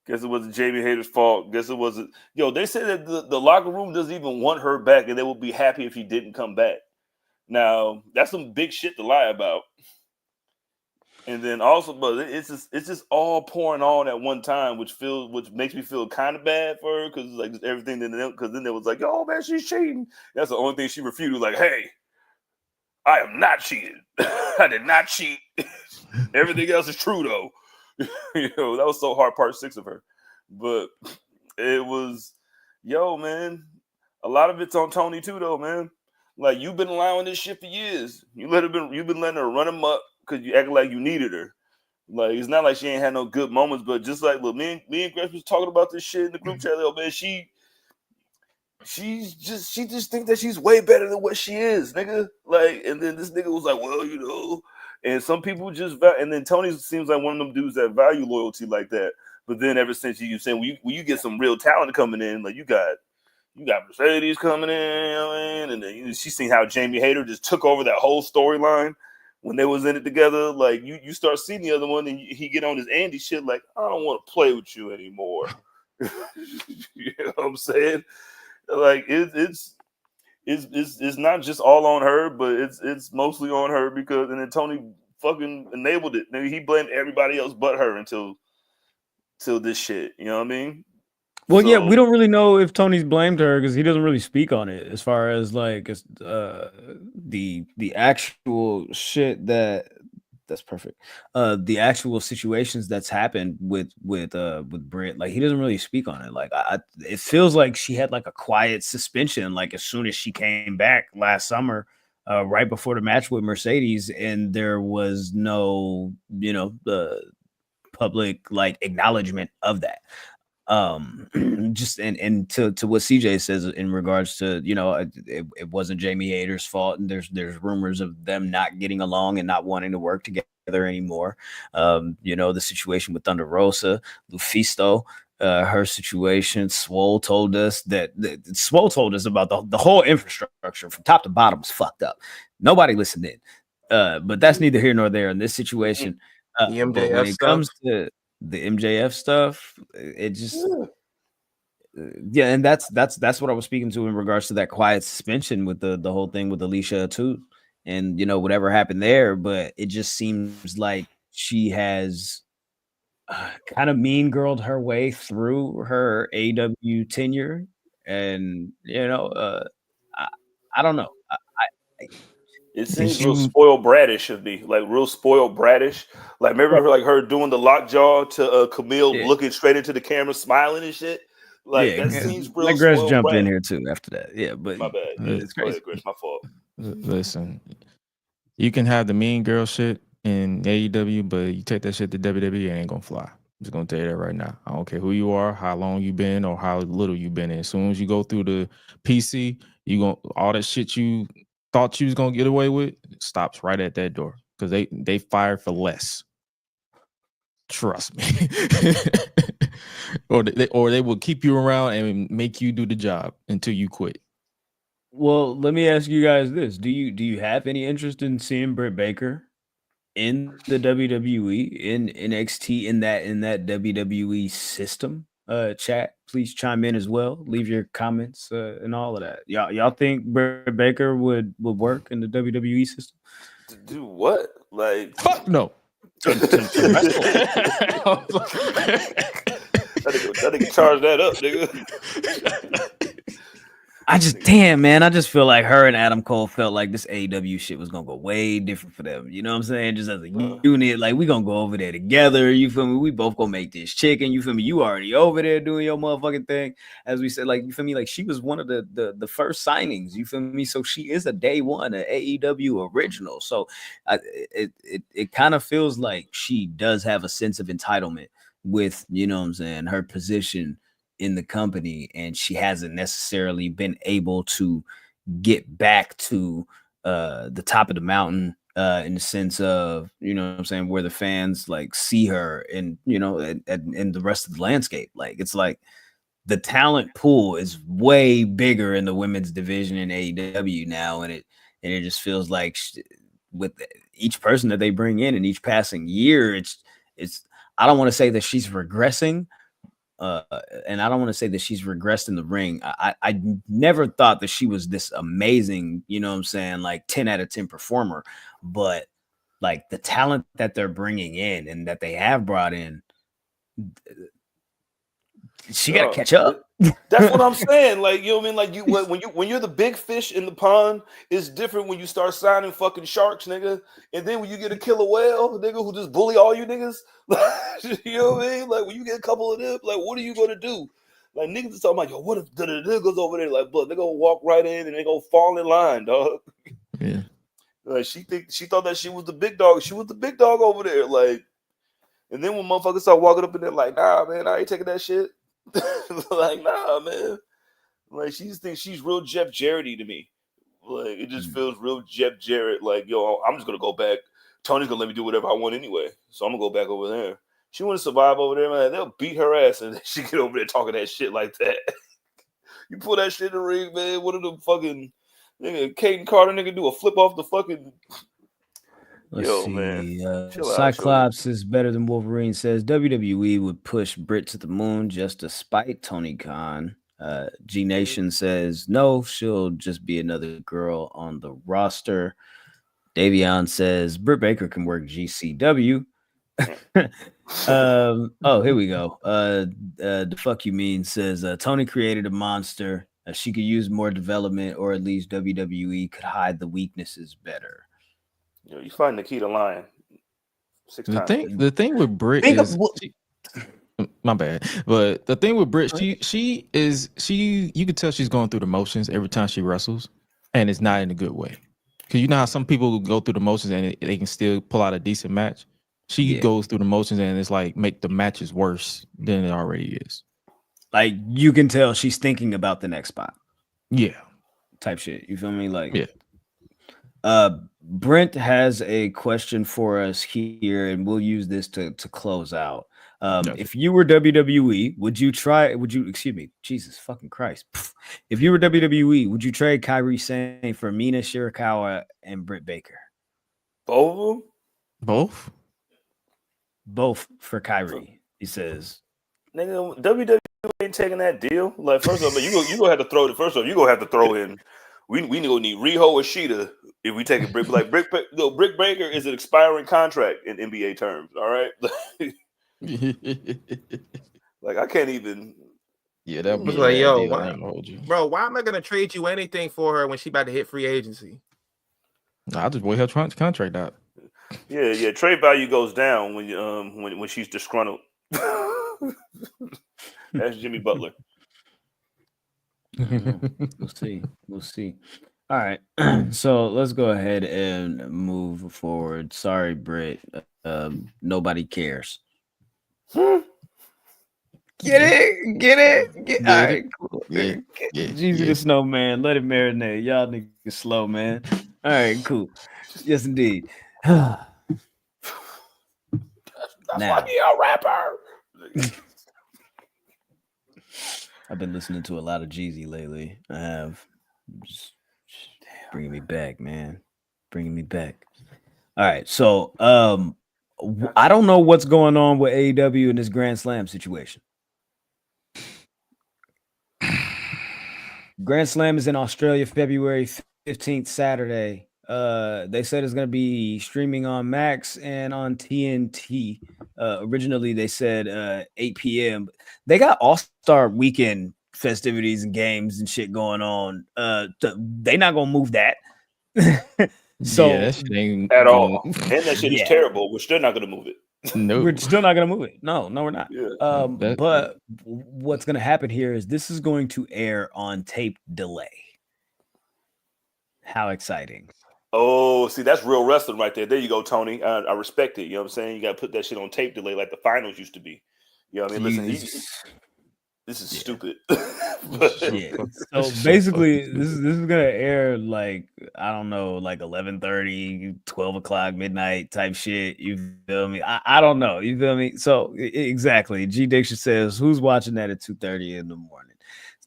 Guess it wasn't Jamie Hayter's fault. Guess it wasn't. Yo, they say that the locker room doesn't even want her back, and they will be happy if she didn't come back. Now, that's some big shit to lie about. And then also, but it's just all pouring on at one time, which makes me feel kind of bad for her because like just everything. Because then it was like, oh man, she's cheating. That's the only thing she refuted. Like, hey, I am not cheating. I did not cheat. Everything else is true though. That was so hard. Part 6 of her, but it was, yo man, a lot of it's on Tony too though, man. Like you've been allowing this shit for years. You've been letting her run them up because you act like you needed her. Like it's not like she ain't had no good moments, but just like look, me and Grace was talking about this shit in the group chat. Oh man, she just think that she's way better than what she is, nigga. Like, and then this nigga was like, well, and some people just and then Tony seems like one of them dudes that value loyalty like that. But then ever since you saying when you get some real talent coming in, like you got Mercedes coming in, and then she seen how Jamie Hayter just took over that whole storyline when they was in it together. Like you start seeing the other one, and he get on his Andy shit. Like I don't want to play with you anymore. You know what I'm saying? Like it's not just all on her, but it's mostly on her because and then Tony fucking enabled it. Maybe he blamed everybody else but her until this shit. You know what I mean? Well, yeah, we don't really know if Tony's blamed her because he doesn't really speak on it as far as like the actual shit that's perfect. The actual situations that's happened with Britt, like he doesn't really speak on it. Like it feels like she had like a quiet suspension, like as soon as she came back last summer, right before the match with Mercedes, and there was no, public like acknowledgement of that. Just and to what CJ says in regards to it wasn't Jamie Hayter's fault, and there's rumors of them not getting along and not wanting to work together anymore. The situation with Thunder Rosa, Lufisto, her situation. Swole told us about the whole infrastructure from top to bottom was fucked up. Nobody listened in, but that's neither here nor there in this situation. The MJF but when it stuff. comes to the MJF stuff, it just and that's what I was speaking to in regards to that quiet suspension with the whole thing with Alicia too, and whatever happened there. But it just seems like she has kind of mean girled her way through her AEW tenure, and I don't know. It seems real spoiled bratish of me, like real spoiled bratish. Like remember her doing the lockjaw to Camille, looking straight into the camera, smiling and shit. Like that seems real. Let Grace jump in here too after that. Yeah, but my bad. It's crazy. Grace, my fault. Listen, you can have the mean girl shit in AEW, but you take that shit to WWE, it ain't gonna fly. I'm just gonna tell you that right now. I don't care who you are, how long you been, or how little you been in. As soon as you go through the PC, all that shit you thought you was gonna get away with stops right at that door because they fire for less. Trust me. or they will keep you around and make you do the job until you quit. Well, let me ask you guys this: Do you have any interest in seeing Britt Baker in the WWE, in NXT, in that WWE system? Chat, please chime in as well. Leave your comments and all of that. Y'all think Britt Baker would work in the WWE system? To do what? Like fuck no. That nigga charge that up, nigga. I just feel like her and Adam Cole felt like this AEW shit was gonna go way different for them. You know what I'm saying? Just as a unit, like we gonna go over there together. You feel me? We both gonna make this chicken. You feel me? You already over there doing your motherfucking thing. As we said, like you feel me? Like she was one of the first signings. You feel me? So she is a day one, an AEW original. So it kind of feels like she does have a sense of entitlement with, you know what I'm saying, her position in the company, and she hasn't necessarily been able to get back to the top of the mountain in the sense of, you know what I'm saying, where the fans like see her and, you know, and the rest of the landscape. Like, it's like the talent pool is way bigger in the women's division in AEW now, and it just feels like with each person that they bring in each passing year, it's I don't want to say that she's regressing, and I don't want to say that she's regressed in the ring. I never thought that she was this amazing, you know what I'm saying, like 10 out of 10 performer, but like the talent that they're bringing in and that they have brought in, she got to catch up. That's what I'm saying. Like, you know what I mean? Like, when you're the big fish in the pond, it's different when you start signing fucking sharks, nigga. And then when you get a killer whale, nigga, who just bully all you niggas, you know what I mean? Like, when you get a couple of them, like, what are you gonna do? Like, niggas is talking about, yo, what if the niggas over there? Like, but they're gonna walk right in and they gonna fall in line, dog. Yeah. Like, she thought that she was the big dog. She was the big dog over there. Like, and then when motherfuckers start walking up in there, like, nah, man, I ain't taking that shit. Like, nah, man. Like, she just thinks she's real Jeff Jarrett-y to me. Like, it just feels real Jeff Jarrett. Like, yo, I'm just gonna go back. Tony's gonna let me do whatever I want anyway, so I'm gonna go back over there. She want to survive over there, man. They'll beat her ass, and she get over there talking that shit like that. You pull that shit in the ring, man. What are the fucking nigga Caden Carter nigga do a flip off the fucking? Let's Yo, see. man. Cyclops is better than Wolverine. Says WWE would push Britt to the moon just to spite Tony Khan. G Nation says no, she'll just be another girl on the roster. Davion says Britt Baker can work GCW. Oh, here we go. The fuck you mean says Tony created a monster. She could use more development, or at least WWE could hide the weaknesses better. You know, you find Nikita lying 6 times. The thing with Britt is my bad, but the thing with Britt, she you can tell she's going through the motions every time she wrestles, and it's not in a good way. Because you know how some people go through the motions and they can still pull out a decent match. She goes through the motions and it's like make the matches worse than it already is. Like, you can tell she's thinking about the next spot. Yeah. Type shit. You feel me? Like, yeah. Brent has a question for us here, and we'll use this to close out. If you were WWE, excuse me, Jesus fucking Christ. If you were WWE, would you trade Kairi Sane for Mina Shirakawa and Britt Baker? Both of them? Both? Both for Kairi, he says. Nigga, WWE ain't taking that deal. Like, first of all, you gonna have to throw it. First of all, you gonna have to throw in. We gonna need Riho or Sheeta if we take a Britt. Like, Britt Baker is an expiring contract in NBA terms. All right. Like, I can't even. Yeah, that was like, yo, bro, why am I gonna trade you anything for her when she about to hit free agency? I'll just wait her contract out. Yeah. Trade value goes down when she's disgruntled. That's Jimmy Butler. We'll see. All right. So let's go ahead and move forward. Sorry, Britt. Nobody cares. Get it. All right, cool. Yeah. Jeezy the Snowman. Let it marinate. Y'all niggas slow, man. All right, cool. Yes, indeed. That's why he a rapper. I've been listening to a lot of Jeezy lately. I have. Just bringing me back, man. Bringing me back. All right. So, I don't know what's going on with AEW in this Grand Slam situation. Grand Slam is in Australia, February 15th, Saturday. They said it's going to be streaming on Max and on TNT. Originally, they said 8 p.m. They got All-Star Weekend festivities and games and shit going on. They not going to move that. So at all. And that shit is terrible. We're still not going to move it. No, we're still not going to move it. No, we're not. Yeah. But what's going to happen here is this is going to air on tape delay. How exciting. Oh, see, that's real wrestling right there. There you go, Tony. I respect it. You know what I'm saying? You got to put that shit on tape delay like the finals used to be. You know what I mean? Listen, this is stupid. Yeah. So basically, this is gonna air like I don't know, like 11:30, 12 o'clock, midnight type shit. You feel me? I don't know. You feel me? So exactly. G Diction says, who's watching that at 2:30 in the morning?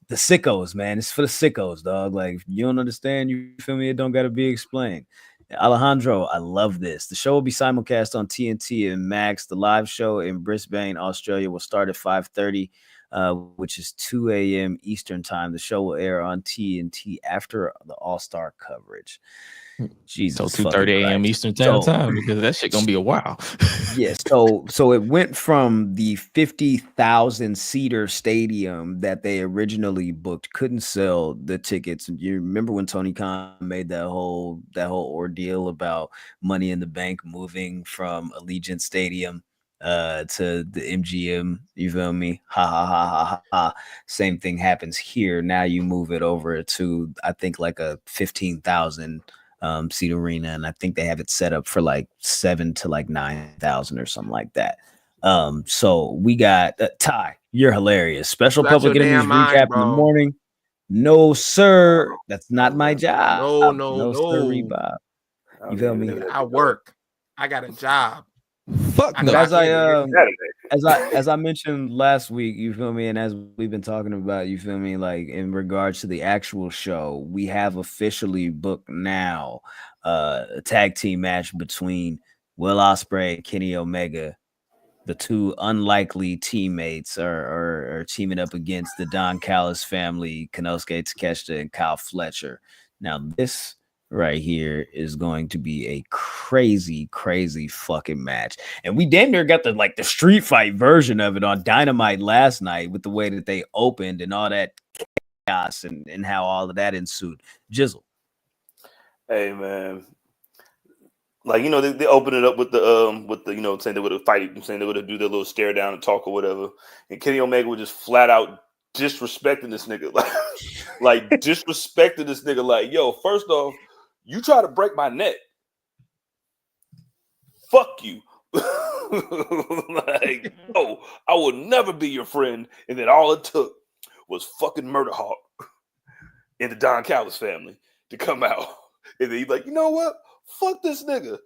The sickos, man. It's for the sickos, dog. Like if you don't understand, you feel me? It don't gotta be explained. Alejandro, I love this. The show will be simulcast on TNT and Max. The live show in Brisbane, Australia will start at 5:30. Which is 2 a.m. Eastern time. The show will air on TNT after the All-Star coverage. Jesus, So 2:30 a.m. Eastern time because that shit gonna be a while. Yeah, so it went from the 50,000 seater stadium that they originally booked, couldn't sell the tickets. You remember when Tony Khan made that whole ordeal about Money in the Bank moving from Allegiant Stadium to the MGM, you feel me? Ha ha ha ha ha ha. Same thing happens here. Now you move it over to I think like a 15,000 seat arena, and I think they have it set up for like 7 to like 9,000 or something like that. So we got Ty, you're hilarious. Special Public Enemies recap in the morning. No, sir, that's not my job. No, sir, Bob. You feel me? I work. I got a job. Fuck no. As I mentioned last week, you feel me, and as we've been talking about, you feel me, like in regards to the actual show, we have officially booked now a tag team match between Will Ospreay and Kenny Omega. The two unlikely teammates are teaming up against the Don Callis family, Konosuke Takeshita and Kyle Fletcher. Now this right here is going to be a crazy fucking match, and we damn near got the street fight version of it on Dynamite last night with the way that they opened and all that chaos and how all of that ensued. Jizzle. Hey man, like they open it up with the saying they would have fight, saying they would have do their little stare down and talk or whatever, and Kenny Omega would just flat out disrespecting this nigga, like disrespecting this nigga, like, yo, first off, you try to break my neck, fuck you. Like, no, I will never be your friend. And then all it took was fucking Murder Hawk and the Don Callis family to come out. And then he's like, you know what? Fuck this nigga.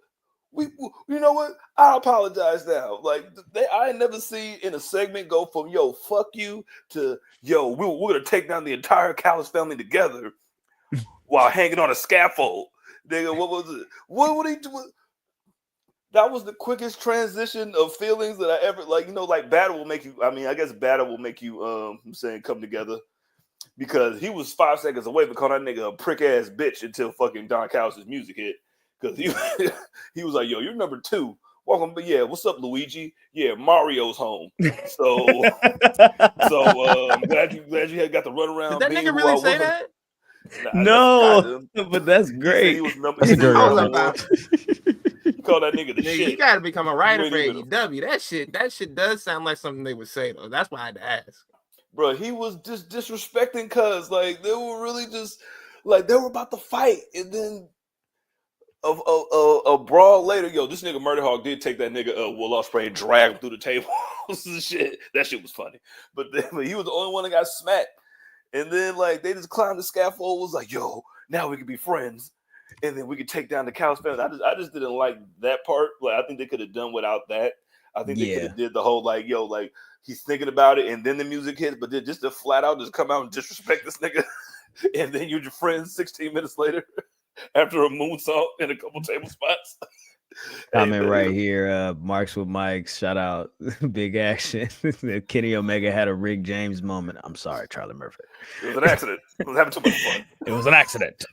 You know what? I apologize now. Like, I never see in a segment go from yo, fuck you to yo, we're gonna take down the entire Callis family together while hanging on a scaffold. Nigga, what was it? What would he do? That was the quickest transition of feelings that I ever like battle will make you. I mean, I guess battle will make you I'm saying come together, because he was 5 seconds away from calling that nigga a prick ass bitch until fucking Don Callis' music hit. Because he was like, yo, you're number 2. Welcome, but yeah, what's up, Luigi? Yeah, Mario's home. So I'm glad you had got to run around. Did that nigga really say that? Nah, no, but that's great. He was number That's a good He called that nigga the shit. You gotta become a writer for AEW. That shit does sound like something they would say though. That's why I had to ask. Bro, he was just disrespecting cuz like they were really just like they were about to fight, and then a brawl later, yo, this nigga Murder Hawk did take that nigga Will Ospreay and drag him through the tables and shit. That shit was funny. But he was the only one that got smacked. And then like they just climbed the scaffold, was like, yo, now we can be friends. And then we could take down the Callis family. I just didn't like that part. Like I think they could have done without that. I think they could have did the whole like, yo, like he's thinking about it and then the music hits, but then just to flat out just come out and disrespect this nigga. And then you're your friends 16 minutes later after a moonsault in a couple table spots. Comment right here. Marks with Mike. Shout out. Big action. Kenny Omega had a Rick James moment. I'm sorry, Charlie Murphy. It was an accident. It was having too much fun. It was an accident.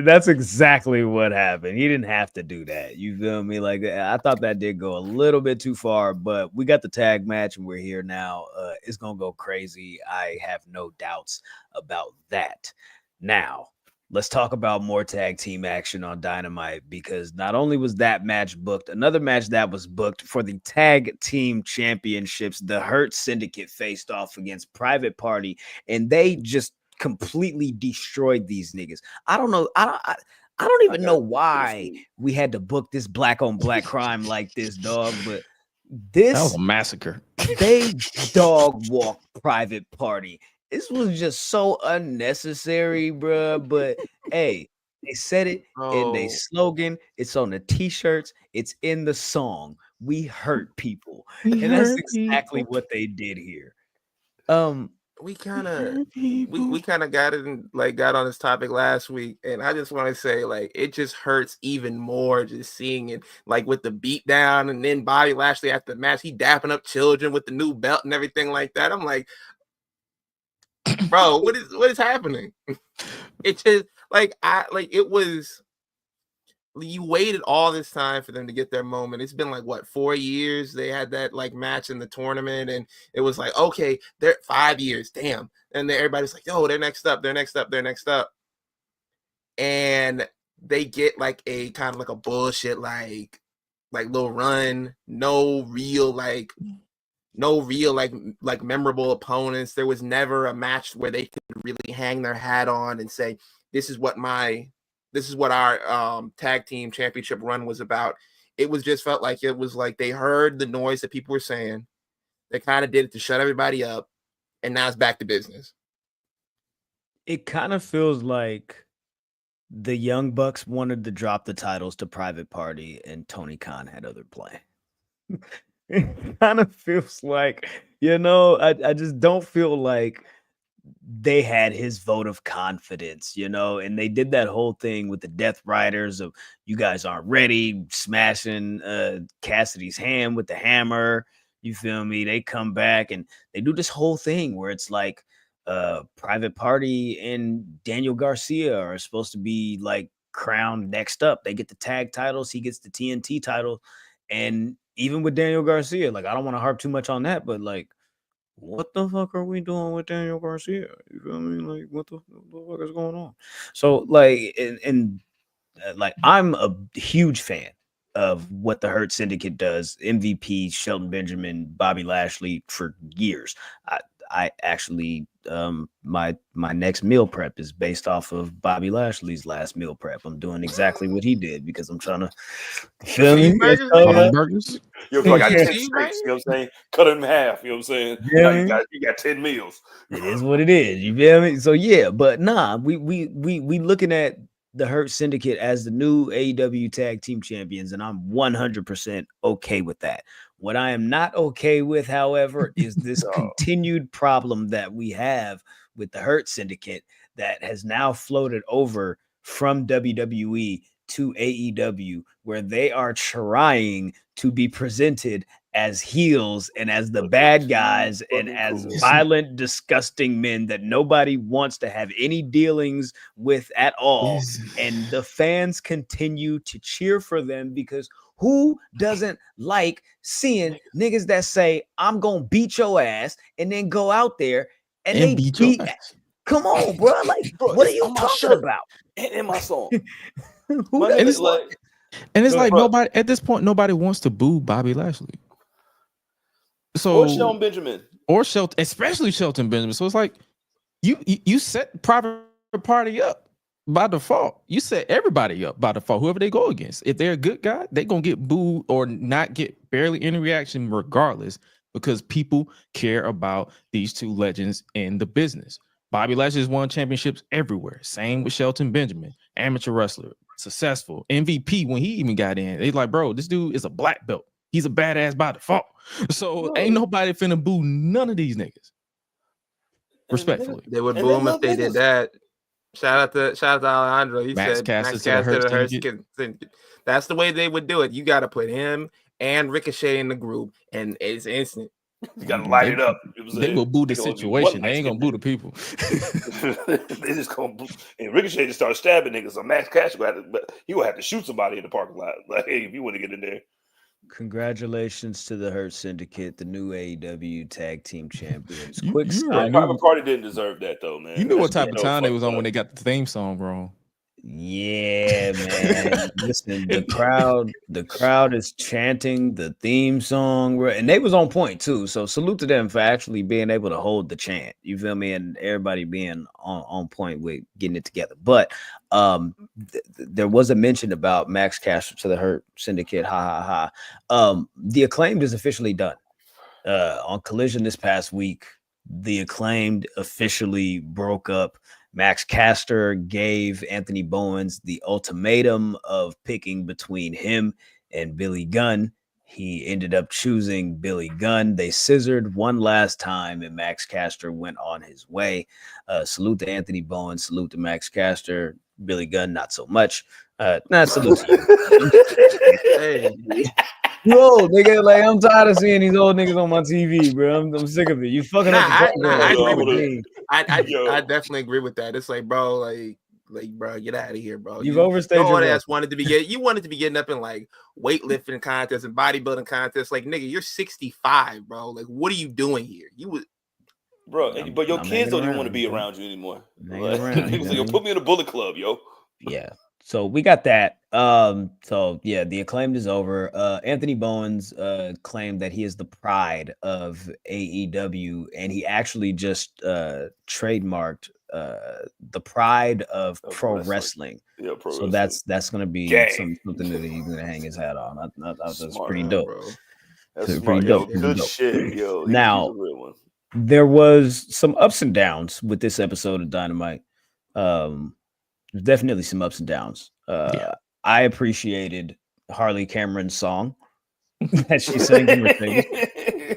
That's exactly what happened. He didn't have to do that. You feel me? Like I thought that did go a little bit too far, but we got the tag match and we're here now. It's gonna go crazy. I have no doubts about that. Now, let's talk about more tag team action on Dynamite, because not only was that match booked, another match that was booked for the tag team championships, the Hurt Syndicate faced off against Private Party, and they just completely destroyed these niggas. I don't know. I don't even know why we had to book this black on black crime like this, dog, but That was This a massacre. they dog walk Private Party. This was just so unnecessary, bruh. But hey, they said it in their Bro, slogan. It's on the t-shirts. It's in the song. We hurt people, We and that's hurt exactly people. what they did here. Um, we We kind of hurt we people. kind of got on this topic last week, and I just want to say, like, it just hurts even more just seeing it, like, with the beat down, and then Bobby Lashley after the match, he dapping up children with the new belt and everything like that. I'm like, bro, what is happening? It just it was. You waited all this time for them to get their moment. It's been like what, 4 years? They had that like match in the tournament, and it was like, okay, they're 5 years, damn. And then everybody's like, yo, they're next up, they're next up, they're next up. And they get like a kind of like a bullshit like little run, no real like memorable opponents. There was never a match where they could really hang their hat on and say, this is what our tag team championship run was about. It was just felt like it was like they heard the noise that people were saying. They kind of did it to shut everybody up, and now it's back to business. it kind of feels like the Young Bucks wanted to drop the titles to Private Party, and Tony Khan had other play. It kind of feels like, I just don't feel like they had his vote of confidence, and they did that whole thing with the Death Riders of you guys aren't ready, smashing Cassidy's hand with the hammer. You feel me? They come back and they do this whole thing where it's like Private Party and Daniel Garcia are supposed to be like crowned next up. They get the tag titles, he gets the TNT title, and even with Daniel Garcia, like I don't want to harp too much on that, but like what the fuck are we doing with Daniel Garcia? You feel me? Like, what the fuck is going on? So, like, like, I'm a huge fan of what the Hurt Syndicate does. MVP, Shelton Benjamin, Bobby Lashley for years. I actually, my next meal prep is based off of Bobby Lashley's last meal prep. I'm doing exactly what he did because I'm trying to feel me. Cheeseburgers, So, nigga? Burgers. Yo, if I got 10 Yeah. steaks, you know what I'm saying? Cut it in half, you know what I'm saying? Yeah, Now man. you got 10 meals. It is what it is. You feel me? So yeah, but nah, we looking at the Hurt Syndicate as the new AEW Tag Team Champions, and I'm 100% okay with that. What I am not okay with, however, is this continued problem that we have with the Hurt Syndicate that has now floated over from WWE to AEW, where they are trying to be presented as heels and as the bad guys and as violent, disgusting men that nobody wants to have any dealings with at all. And the fans continue to cheer for them because who doesn't like seeing niggas that say, I'm going to beat your ass and then go out there and they beat your beat. ass. Come on, bro. Like, Bro, what are it's you on my talking shirt about? and in my song. Who My doesn't nigga, it's like, And it's Go like ahead, bro. nobody at this point, nobody wants to boo Bobby Lashley. So or Shelton Benjamin. or Shelton, especially Shelton Benjamin. So it's like you set Private Party up by default. You set everybody up by default. Whoever they go against, if they're a good guy, they're gonna get booed or not get barely any reaction, regardless, because people care about these two legends in the business. Bobby Lashley has won championships everywhere. Same with Shelton Benjamin, amateur wrestler, successful MVP. When he even got in, they like, bro, this dude is a black belt. He's a badass by default. So ain't nobody finna boo none of these niggas. Respectfully, They would And boo they him if love they niggas. did that. Shout out to Alejandro. He Max said Caster Max to the Caster Hurt to the Hurt Syndicate. Syndicate. That's the way they would do it. You got to put him and Ricochet in the group, and it's instant. You gotta light it up. You know what I'm They saying? will boo the They gonna be situation. one They ain't gonna boo the people. they just gonna boo. And Ricochet just start stabbing niggas. So Max Cash he will have to shoot somebody in the parking lot. Like, hey, if you want to get in there. Congratulations to the Hurt Syndicate, the new AEW Tag Team Champions. You- Quick you side already Private Party didn't deserve that though, man. You knew what That's type of so time they was fucked on when up. they got the theme song wrong. Yeah, man. Listen, the crowd is chanting the theme song, and they was on point too. So salute to them for actually being able to hold the chant. You feel me? And everybody being on point with getting it together. But there was a mention about Max Caster to the Hurt Syndicate. Ha ha ha. The Acclaimed is officially done. On Collision this past week, the Acclaimed officially broke up. Max Caster gave Anthony Bowens the ultimatum of picking between him and Billy Gunn. He ended up choosing Billy Gunn. They scissored one last time, and Max Caster went on his way. Salute to Anthony Bowens. Salute to Max Caster. Billy Gunn, not so much. Not salute to you. Hey, You old nigga, like I'm tired of seeing these old niggas on my TV, bro. I'm sick of it. You fucking up the program. I agree Yo, with hold that. Yo. I definitely agree with that. It's like, bro, bro, get out of here, bro. You've overstayed your your ass welcome. wanted to be you wanted to be getting up in like weightlifting contests and bodybuilding contests. Like, nigga, you're 65, bro. Like, what are you doing here? You would, Bro, but your I'm kids don't hanging even want to be around, around you anymore. Hanging Like, around, he was like, yo, man. put me in a bullet club, yo. Yeah. So we got that. So yeah, the Acclaimed is over. Anthony Bowens claimed that he is the pride of AEW, and he actually just trademarked the pride of pro wrestling. Yeah, pro So wrestling. that's gonna be Gang. something that he's gonna hang his hat on. That's Smart, pretty man, dope. bro. That's Pretty smart, dope, yo. pretty Good dope. shit, yo. Now, he's a real one. there was some ups and downs with this episode of Dynamite. There's definitely some ups and downs. I appreciated Harley Cameron's song that she sang in Mercedes.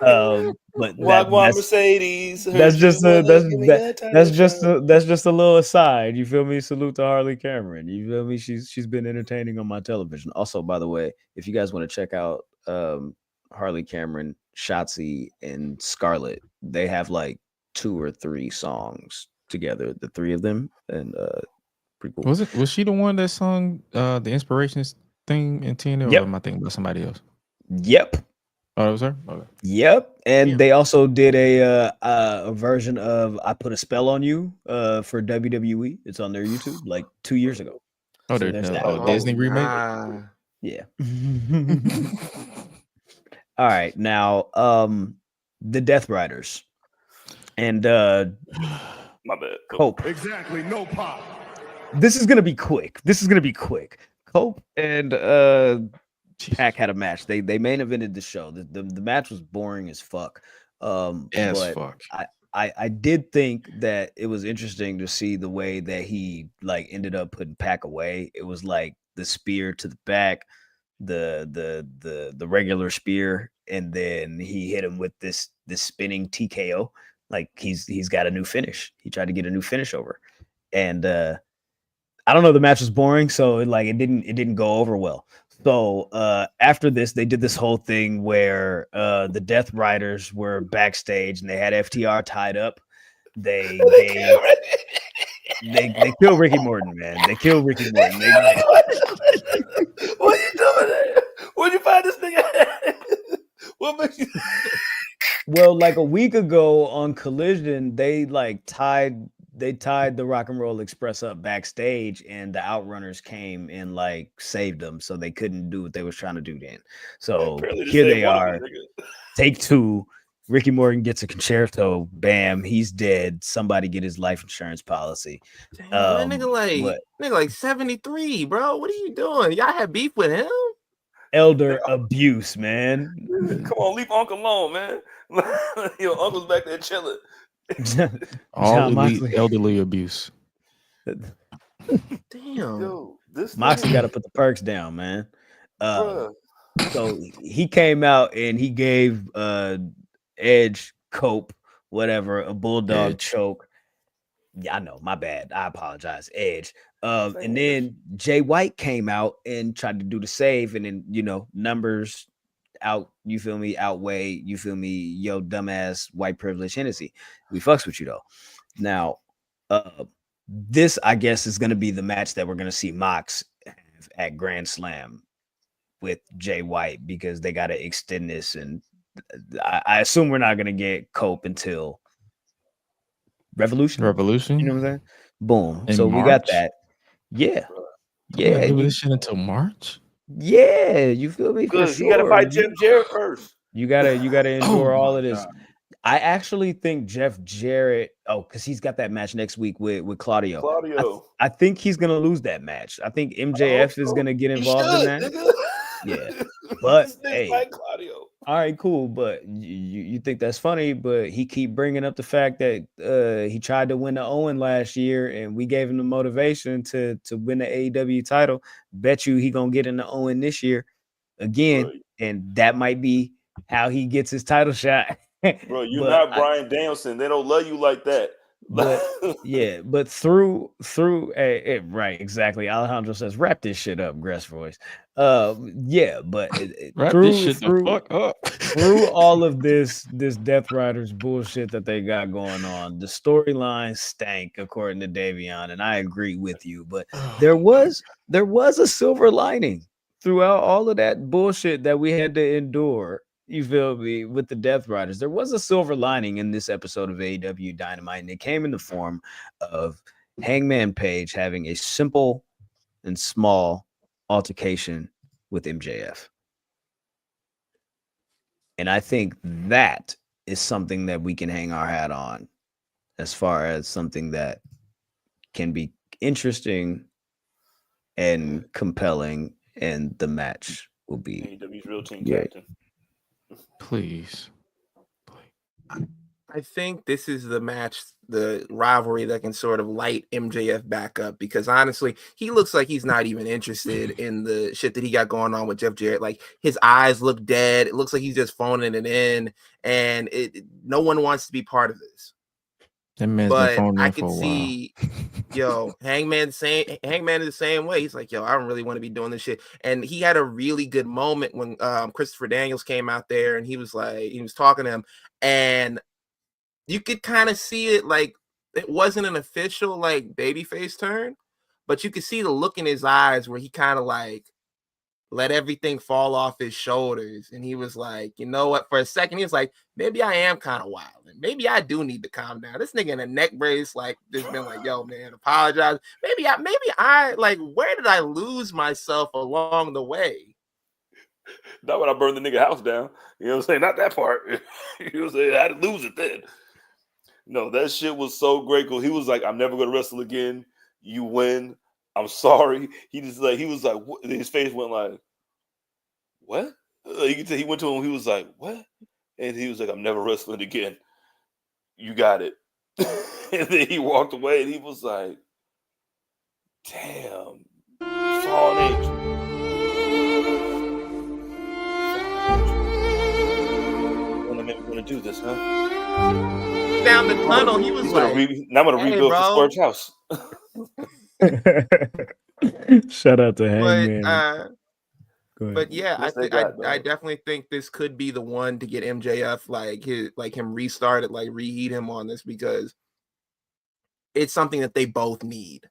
But Wagwan Mercedes. that's just a little aside. You feel me? Salute to Harley Cameron. You feel me? She's been entertaining on my television. Also, by the way, if you guys want to check out Harley Cameron, Shotzi, and Scarlett, they have like 2 or 3 songs together, the 3 of them, and pretty cool. Was she the one that sung the Inspirations thing in TNA, Yep. or am I thinking about somebody else? Yep. Oh, it was her? Okay. Yep. And they also did a version of I Put a Spell on You for WWE. It's on their YouTube like 2 years ago. Oh, So there's that. Disney remake? Yeah. All right. Now, the Death Riders and My bad. Cope. Exactly. No pop. This is gonna be quick. Cope and Pac had a match. They main evented the show. The match was boring as fuck. But I did think that it was interesting to see the way that he like ended up putting Pac away. It was like the spear to the back, the regular spear, and then he hit him with this spinning TKO. Like he's got a new finish. He tried to get a new finish over, and I don't know. The match was boring, so it didn't go over well. So after this, they did this whole thing where the Death Riders were backstage and they had FTR tied up. They killed Ricky Morton, man. They killed Ricky Morton. What are you doing there? Where'd you find this nigga? What makes you? Well, like a week ago on Collision, they tied the Rock and Roll Express up backstage, and the Outrunners came and like saved them, so they couldn't do what they was trying to do then. So here they are, take 2. Ricky Morton gets a concerto. Bam, he's dead. Somebody get his life insurance policy. Damn, that nigga like 73, bro. What are you doing? Y'all have beef with him? Elder abuse, man. Come on, leave Uncle alone, man. Your uncle's back there chilling. All elite elderly abuse. Damn. Yo, this Moxie got to put the perks down, man. So he came out and he gave Edge, Cope, whatever, a bulldog choke. Yeah, I know, my bad. I apologize, Edge. And then Jay White came out and tried to do the save, and then numbers out, you feel me, outweigh, you feel me, yo dumbass white privilege Hennessy. We fucks with you though. Now, this I guess is gonna be the match that we're gonna see Mox have at Grand Slam with Jay White, because they gotta extend this, and I assume we're not gonna get Cope until Revolution. Revolution. You know what I'm saying? Boom. In so we got March? that. Yeah, We gotta yeah, do this shit until March. you feel me? For Good. He got to sure. fight Jeff Jarrett first. You gotta endure all my of this. God. I actually think Jeff Jarrett. Oh, because he's got that match next week with Claudio. Claudio. I think he's gonna lose that match. I think I hope MJF is so. gonna get He involved in should, that. nigga. Yeah, but This nigga hey, fight Claudio. all right, cool. But you think that's funny? But he keep bringing up the fact that he tried to win the Owen last year, and we gave him the motivation to win the AEW title. Bet you he gonna get in the Owen this year again, Bro, and that might be how he gets his title shot. bro, you're But not Brian Danielson. They don't love you like that. but yeah, but through right, exactly. Alejandro says, wrap this shit up, Gress voice. Yeah, but Wrap this shit the fuck up. through all of this Death Riders bullshit that they got going on, the storyline stank, according to Davion, and I agree with you. But there was a silver lining throughout all of that bullshit that we had to endure. You feel me? With the Death Riders, there was a silver lining in this episode of AEW Dynamite, and it came in the form of Hangman Page having a simple and small altercation with MJF. And I think that is something that we can hang our hat on as far as something that can be interesting and compelling, and the match will be AEW's real team great. captain. Please. I think this is the match, the rivalry that can sort of light MJF back up, because honestly, he looks like he's not even interested in the shit that he got going on with Jeff Jarrett. Like, his eyes look dead. It looks like he's just phoning it in, and no one wants to be part of this. That man's been But phoning I in for a can while. see, Hangman is the same way. He's like, yo, I don't really want to be doing this shit. And he had a really good moment when Christopher Daniels came out there, and he was talking to him, and you could kind of see it, like, it wasn't an official like babyface turn, but you could see the look in his eyes where he kind of like let everything fall off his shoulders. And he was like, you know what? For a second, he was like, maybe I am kind of wild, and maybe I do need to calm down. This nigga in a neck brace, like, just been like, yo, man, apologize. Maybe I like, where did I lose myself along the way? Not when I burned the nigga house down. You know what I'm saying? Not that part. You know what I'm saying? I had to lose it then. No, that shit was so great. Cause he was like, I'm never gonna wrestle again. You win. I'm sorry. He was like, what? His face went like, what? You can tell he went to him. He was like, what? And he was like, I'm never wrestling again. You got it. And then he walked away, and he was like, damn, fallen angel. We're gonna do this, huh? Down the tunnel, he was like, now I'm gonna hey, rebuild bro. the Square's house. Shout out to Hangman. But yeah, Yes, I definitely think this could be the one to get MJF him restarted, like reheat him on this, because it's something that they both need.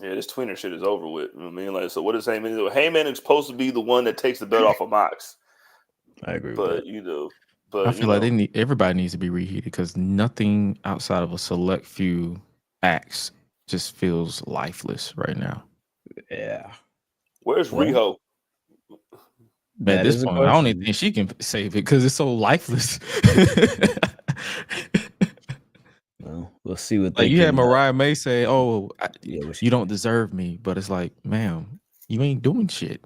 Yeah, this tweener shit is over with. I mean, like, so what is Heyman? Heyman is supposed to be the one that takes the belt off of Mox. I agree with But that. I feel like everybody needs to be reheated, because nothing outside of a select few acts just feels lifeless right now. Yeah. Where's Riho? At this point, I don't even think she can save it because it's so lifeless. Well, we'll see what like you had Mariah May say, "Oh, you don't deserve me," but it's like, ma'am, you ain't doing shit.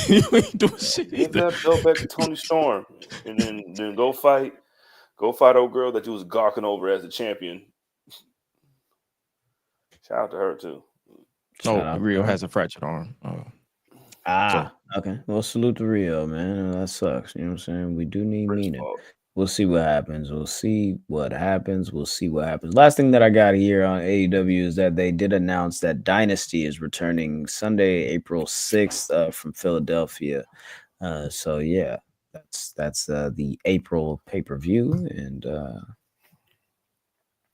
You ain't doing shit. Give that belt back to Tony Storm, and then go fight old girl that you was gawking over as the champion. Shout out to her too. Rio has a fractured arm. Okay. Well, salute to Rio, man. That sucks. You know what I'm saying? We do need Mina. We'll see what happens. Last thing that I got here on AEW is that they did announce that Dynasty is returning Sunday, April 6th from Philadelphia. So yeah, that's the April pay-per-view, and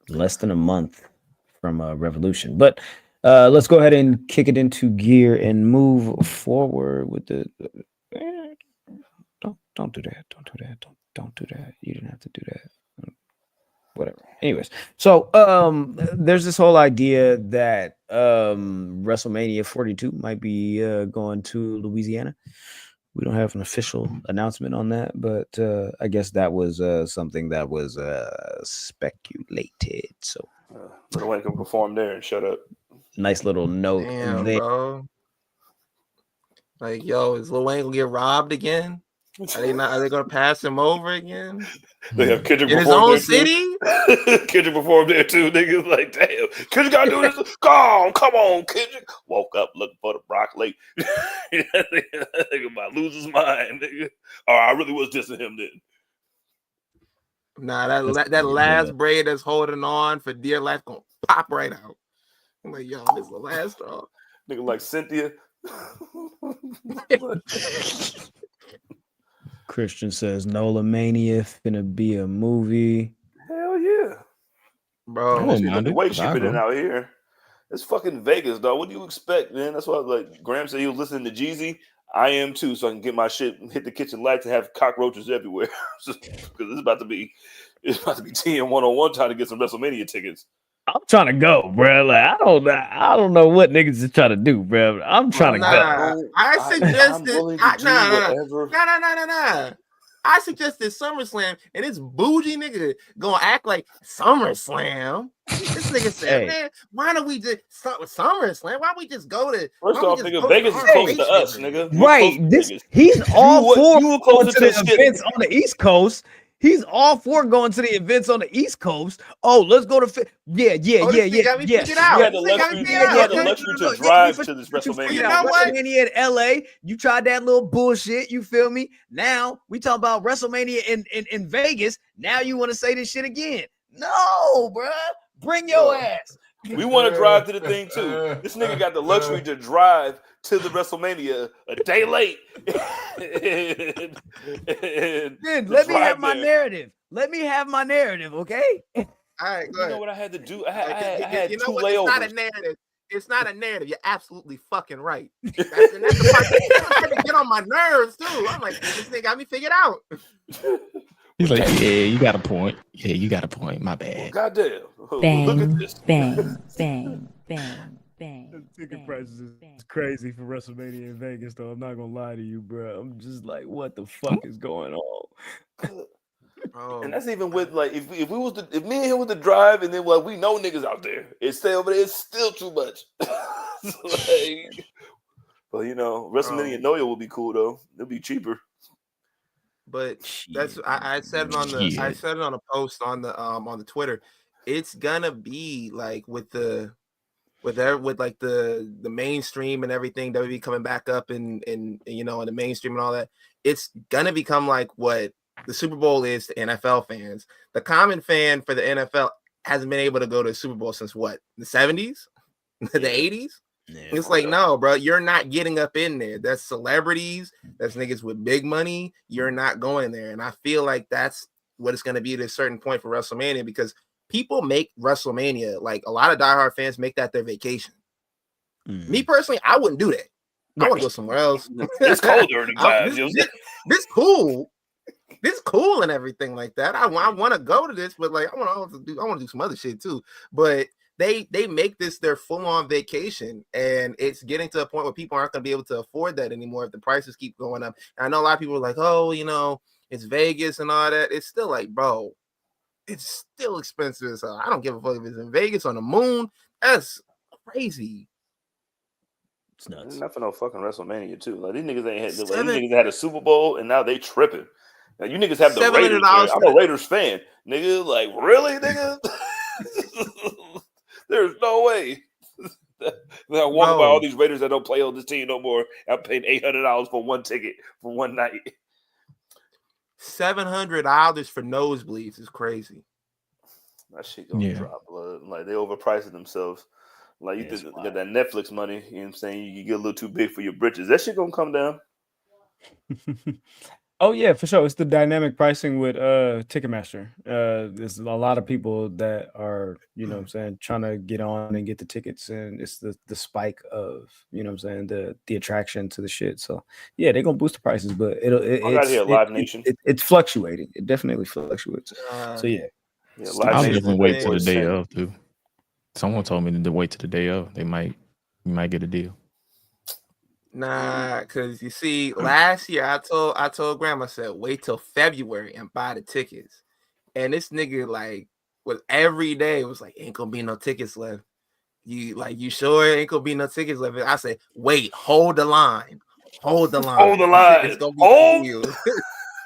less than a month from Revolution. But let's go ahead and kick it into gear and move forward with the. Don't do that. Don't do that. You didn't have to do that. Whatever. Anyways, so there's this whole idea that WrestleMania 42 might be going to Louisiana. We don't have an official announcement on that, but I guess that was something that was speculated. So Lil Wayne can perform there and shut up. nice little note Damn, there. bro. Like, yo, is Lil Wayne gonna get robbed again? Are they gonna pass him over again? They have Kendrick In his perform own there city? too. Kendrick performed there too. Niggas like, damn, Kendrick gotta do this. Come on, Kendrick. Woke up looking for the broccoli. Nigga might lose his mind. Nigga. Oh, I really was dissing him then. Nah, that last braid that's holding on for dear life gonna pop right out. I'm like, yo, this is the last straw. Nigga like Cynthia. Christian says Nola Mania finna be a movie. Hell yeah, bro. The way she been out here. It's fucking Vegas, dog. What do you expect, man? That's why, like, Graham said he was listening to Jeezy. I am too, so I can get my shit, hit the kitchen lights, and have cockroaches everywhere. Because it's about to be TN 101 trying to get some WrestleMania tickets. I'm trying to go, bro. Like I don't know what niggas is trying to do, bro. I'm trying to go. I suggested nah. I suggested SummerSlam, and this bougie nigga gonna act like SummerSlam. This nigga said, man, why don't we just start with SummerSlam? Why don't we just go to First off, nigga, Vegas is close to us, nigga. Right. He's all for going to the events on the East Coast. He's all for going to the events on the East Coast. Oh, let's go to yeah. You had the luxury to drive to this WrestleMania. You know what? WrestleMania in LA, you tried that little bullshit. You feel me? Now we talk about WrestleMania in Vegas. Now you want to say this shit again? No, bro. Bring your ass. We want to drive to the thing too. This nigga got the luxury to drive to the WrestleMania a day late. Then let me have my narrative. Let me have my narrative, okay? All right, go ahead. You know what I had to do? I had two layovers. It's not a narrative. It's not a narrative. You're absolutely fucking right. That's the part that get on my nerves too. I'm like, this nigga got me figured out. He's like, yeah, you got a point. Yeah, you got a point. My bad. Goddamn. Bang, Look at this. bang. Ticket prices is crazy for WrestleMania in Vegas, though. I'm not gonna lie to you, bro. I'm just like, what the fuck is going on? And that's even with like if me and him was to drive and then we know niggas out there, it's still too much. Like, but you know, WrestleMania Noya will be cool though. It'll be cheaper. But that's I said it on the I said it on a post on the Twitter. It's gonna be like with the mainstream and everything that would be coming back up and you know in the mainstream and all that. It's gonna become like what the Super Bowl is to NFL fans. The common fan for the NFL hasn't been able to go to the Super Bowl since what, the 70s, the 80s. Yeah, it's like, no, bro, you're not getting up in there. That's celebrities. That's niggas with big money. You're not going there. And I feel like that's what it's going to be at a certain point for WrestleMania because people make WrestleMania, like a lot of diehard fans make that their vacation. Me personally, I wouldn't do that. I want to go somewhere else. It's cold during the time. This cool. This cool and everything like that. I want to go to this, but like I want to do some other shit too. But they make this their full-on vacation, and it's getting to a point where people aren't going to be able to afford that anymore if the prices keep going up. And I know a lot of people are like, oh, you know, it's Vegas and all that. It's still like, bro, it's still expensive. So I don't give a fuck if it's in Vegas on the moon. That's crazy. It's nuts. Not for no fucking WrestleMania too. Like these niggas ain't had. These niggas had a Super Bowl, and now they tripping. Now you niggas have the Raiders. I'm a Raiders fan, nigga. Like really, nigga. There's no way. I wonder why all these Raiders that don't play on this team no more. I paid $800 for one ticket for one night. $700 for nosebleeds is crazy. That shit gonna drop blood. Like they overpricing themselves. Like you think you got that Netflix money, you know what I'm saying? You get a little too big for your britches. That shit gonna come down. Oh yeah, for sure. It's the dynamic pricing with Ticketmaster. There's a lot of people that are, you know what I'm saying, trying to get on and get the tickets, and it's the spike of, you know what I'm saying, the attraction to the shit. So yeah, they're gonna boost the prices, but it's Live Nation. It's fluctuating. It definitely fluctuates. So yeah. Yeah, I Live was Nation definitely is wait way till more the day insane. of too. Someone told me to wait till the day of. You might get a deal. Nah, cause you see, last year I told Grandma, I said wait till February and buy the tickets, and this nigga like was every day was like ain't gonna be no tickets left. You sure ain't gonna be no tickets left? I said wait, hold the line, hold the line. Hold the It's line. gonna be Hold. sealed.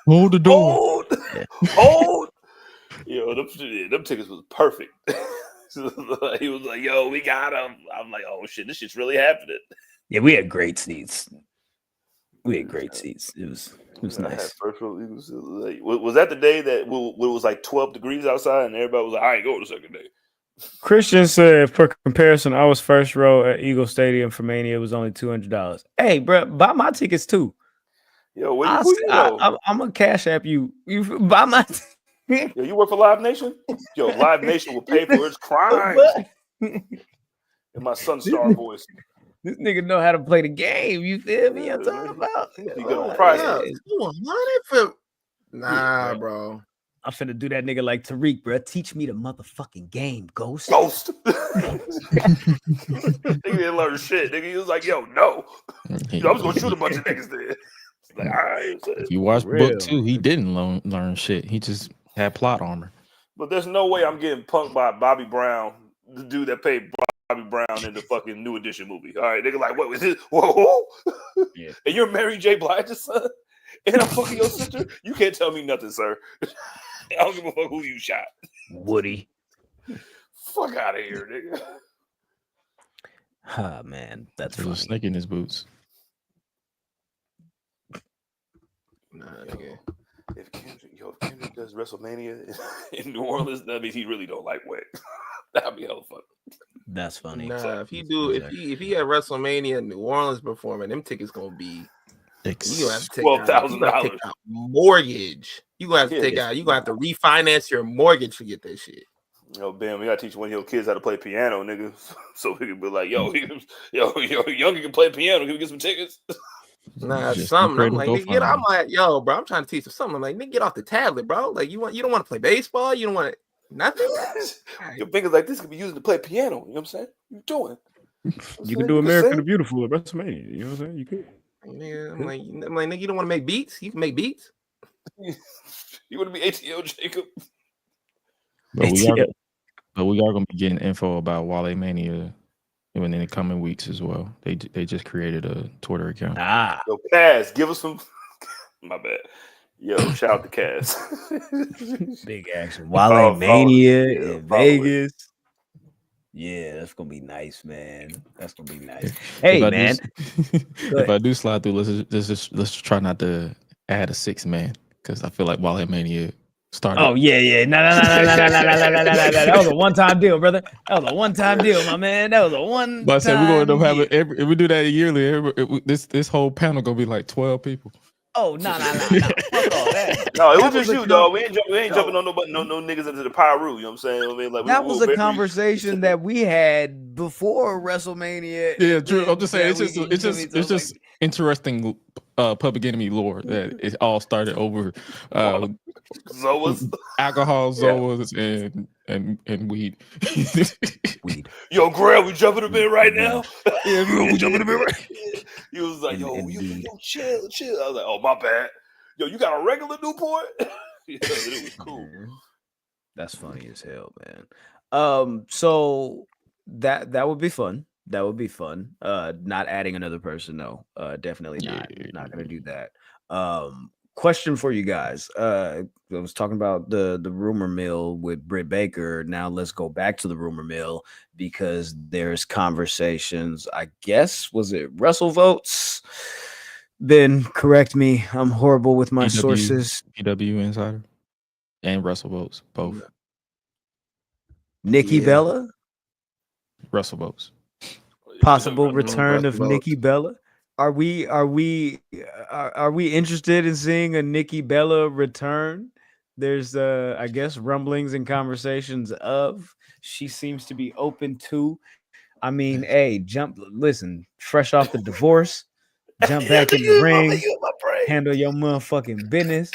Hold the door. Hold. Hold. Yo, them tickets was perfect. He was like, yo, we got them. I'm like, oh shit, this shit's really happening. Yeah, we had great seats. We had great seats. It was I had nice. first row. It was like, was that the day that it was like 12 degrees outside and everybody was like, I ain't going the second day. Christian said, for comparison, I was first row at Eagle Stadium for Mania. It was only $200. Hey, bro, buy my tickets too. Yo, who you know? I'm gonna cash app you. You buy my. Yo, you work for Live Nation? Yo, Live Nation will pay for its crimes. In my Sunstar voice. This nigga know how to play the game. You feel me? I'm talking about. He good on price. Yeah, 200 for nah, bro. I'm finna do that nigga like Tariq, bro. Teach me the motherfucking game, Ghost. Ghost. Nigga didn't learn shit. Nigga, he was like, yo, no. Yo, I was gonna shoot a bunch of niggas there. Like, all right. If you watch book 2, he didn't learn shit. He just had plot armor. But there's no way I'm getting punked by Bobby Brown, the dude that played Bobby Brown in the fucking New Edition movie. All right, nigga, like, what was it? Whoa. Yeah. And you're Mary J. Blige's son? And I'm fucking your sister? You can't tell me nothing, sir. I don't give a fuck who you shot. Woody. Fuck out of here, nigga. Ah, man, that's There's a snake in his boots. Nah, nigga. If Kendrick does WrestleMania in New Orleans, that means he really don't like wet. That'd be hella fun. That's funny. Nah, if he had WrestleMania in New Orleans performing, them tickets gonna be you gonna have to take $12,000 mortgage. You gonna have to take out. You gonna have to refinance your mortgage to get that shit. Yo, Ben, we gotta teach one of your kids how to play piano, nigga, so we can be like, yo, Younger can play piano. Can we get some tickets? Nah, Just something. I'm incredible like, nigga, GoFundMe. I'm like, yo, bro, I'm trying to teach him something. I'm like, nigga, get off the tablet, bro. Like, you don't want to play baseball. You don't want to nothing. Your fingers like this could be used to play piano. You know what I'm saying? What you doing? You can do America the Beautiful at WrestleMania. You know what I'm saying? You could. Nigga, I'm like, nigga, you don't want to make beats? You can make beats. You want to be ATL Jacob? But we are gonna be getting info about Wale Mania in the coming weeks as well. They just created a Twitter account. Yo, Kaz, give us some. My bad. Yo, shout out to Kaz. Big action. Wale Mania in Vegas. Yeah, that's gonna be nice, man. That's gonna be nice. Hey, man. If I do slide through, let's try not to add a 6th man because I feel like Wale Mania started. Oh yeah. No. That was a one-time deal, brother. That was a one-time deal, my man. That was a one. But I said we're going to end up having if we do that yearly, this whole panel gonna be like 12 people. Oh no. Fuck all that. No, it was just you, dog. We ain't jumping on nobody, no niggas into the Pyru. You know what I'm saying? I mean, like, that was a conversation that we had before WrestleMania. Yeah, true. I'm just saying it's just interesting Public Enemy lore that it all started over Zoas, alcohol, Zoas, and weed. Weed. Yo, Graham, we jumping a bit right now. Yeah, we jumping a bit right. He was like, yo, chill. I was like, oh, my bad. Yo, you got a regular Newport? Yeah, it was cool. That's funny as hell, man. So that would be fun. That would be fun. Not adding another person, no. Definitely not. Not gonna do that. Question for you guys. I was talking about the rumor mill with Britt Baker. Now let's go back to the rumor mill because there's conversations. I guess was it WrestleVotes? Then correct me. I'm horrible with my sources. PW Insider and WrestleVotes, both. Nikki Bella, WrestleVotes. possible return of Nikki Bella. Are we interested in seeing a Nikki Bella return? There's I guess rumblings and conversations of she seems to be open to. I mean, hey, listen, fresh off the divorce, jump back in the ring, handle your motherfucking business.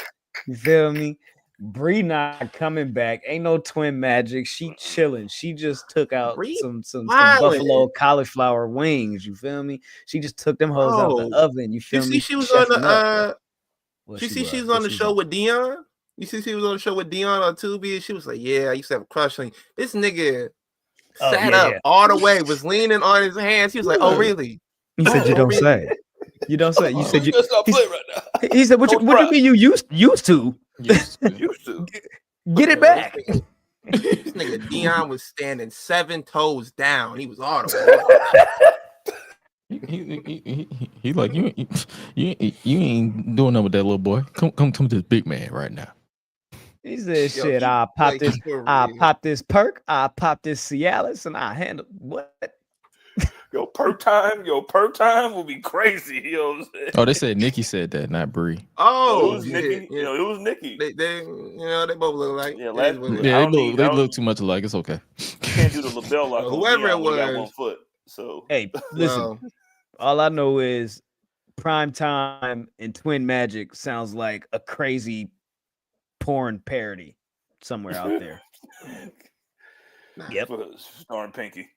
You feel me? Bree not coming back. Ain't no twin magic. She chilling. She just took out Bree some wildin'. buffalo cauliflower wings. You feel me? She just took them hoes out the Bro, oven. You you feel see me? she was on Chefing up. the she was on the show with Dion. You see she was on the show with Dion on Tubi. She was like, "Yeah, I used to have a crush on you." This nigga sat up all the way, was leaning on his hands. He was like, "Oh, really?" He said, "You don't say. You don't say." You said, "You gotta stop playing right now." He said, "What you mean you used to? Used to. Get it back." This nigga Dion was standing 7 toes down. He was all the way. He like you ain't doing nothing with that little boy. Come to this big man right now. He said, Yo, "Shit, I'll pop like, this. for I'll real. pop this perk. I'll pop this Cialis, and I handle what." Yo, per time will be crazy. You know what I'm saying? Oh, they said Nikki said that, not Bree. Oh, it was shit. Nikki. You know, it was Nikki. They they both look like. Yeah, It is what it is. Yeah, they look too much alike. It's okay. Can't do the LaBelle lock. Well, on whoever Dion it when he got was. 1 foot. So Hey, listen. Well, All I know is Prime Time and Twin Magic sounds like a crazy porn parody somewhere out there. Yep. Starring Pinky.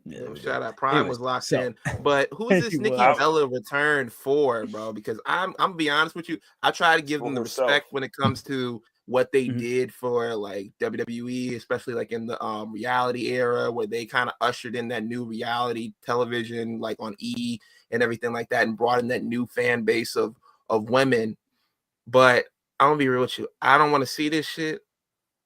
Yeah. shout out. Prime Anyways, was locked so- in. But who is this He Nikki was. Bella return for, bro? Because I'm gonna be honest with you. I try to give them the herself. respect when it comes to what they Mhm. did for like WWE, especially like in the reality era where they kind of ushered in that new reality television, like on E and everything like that, and brought in that new fan base of women. But I'm gonna be real with you. I don't want to see this shit.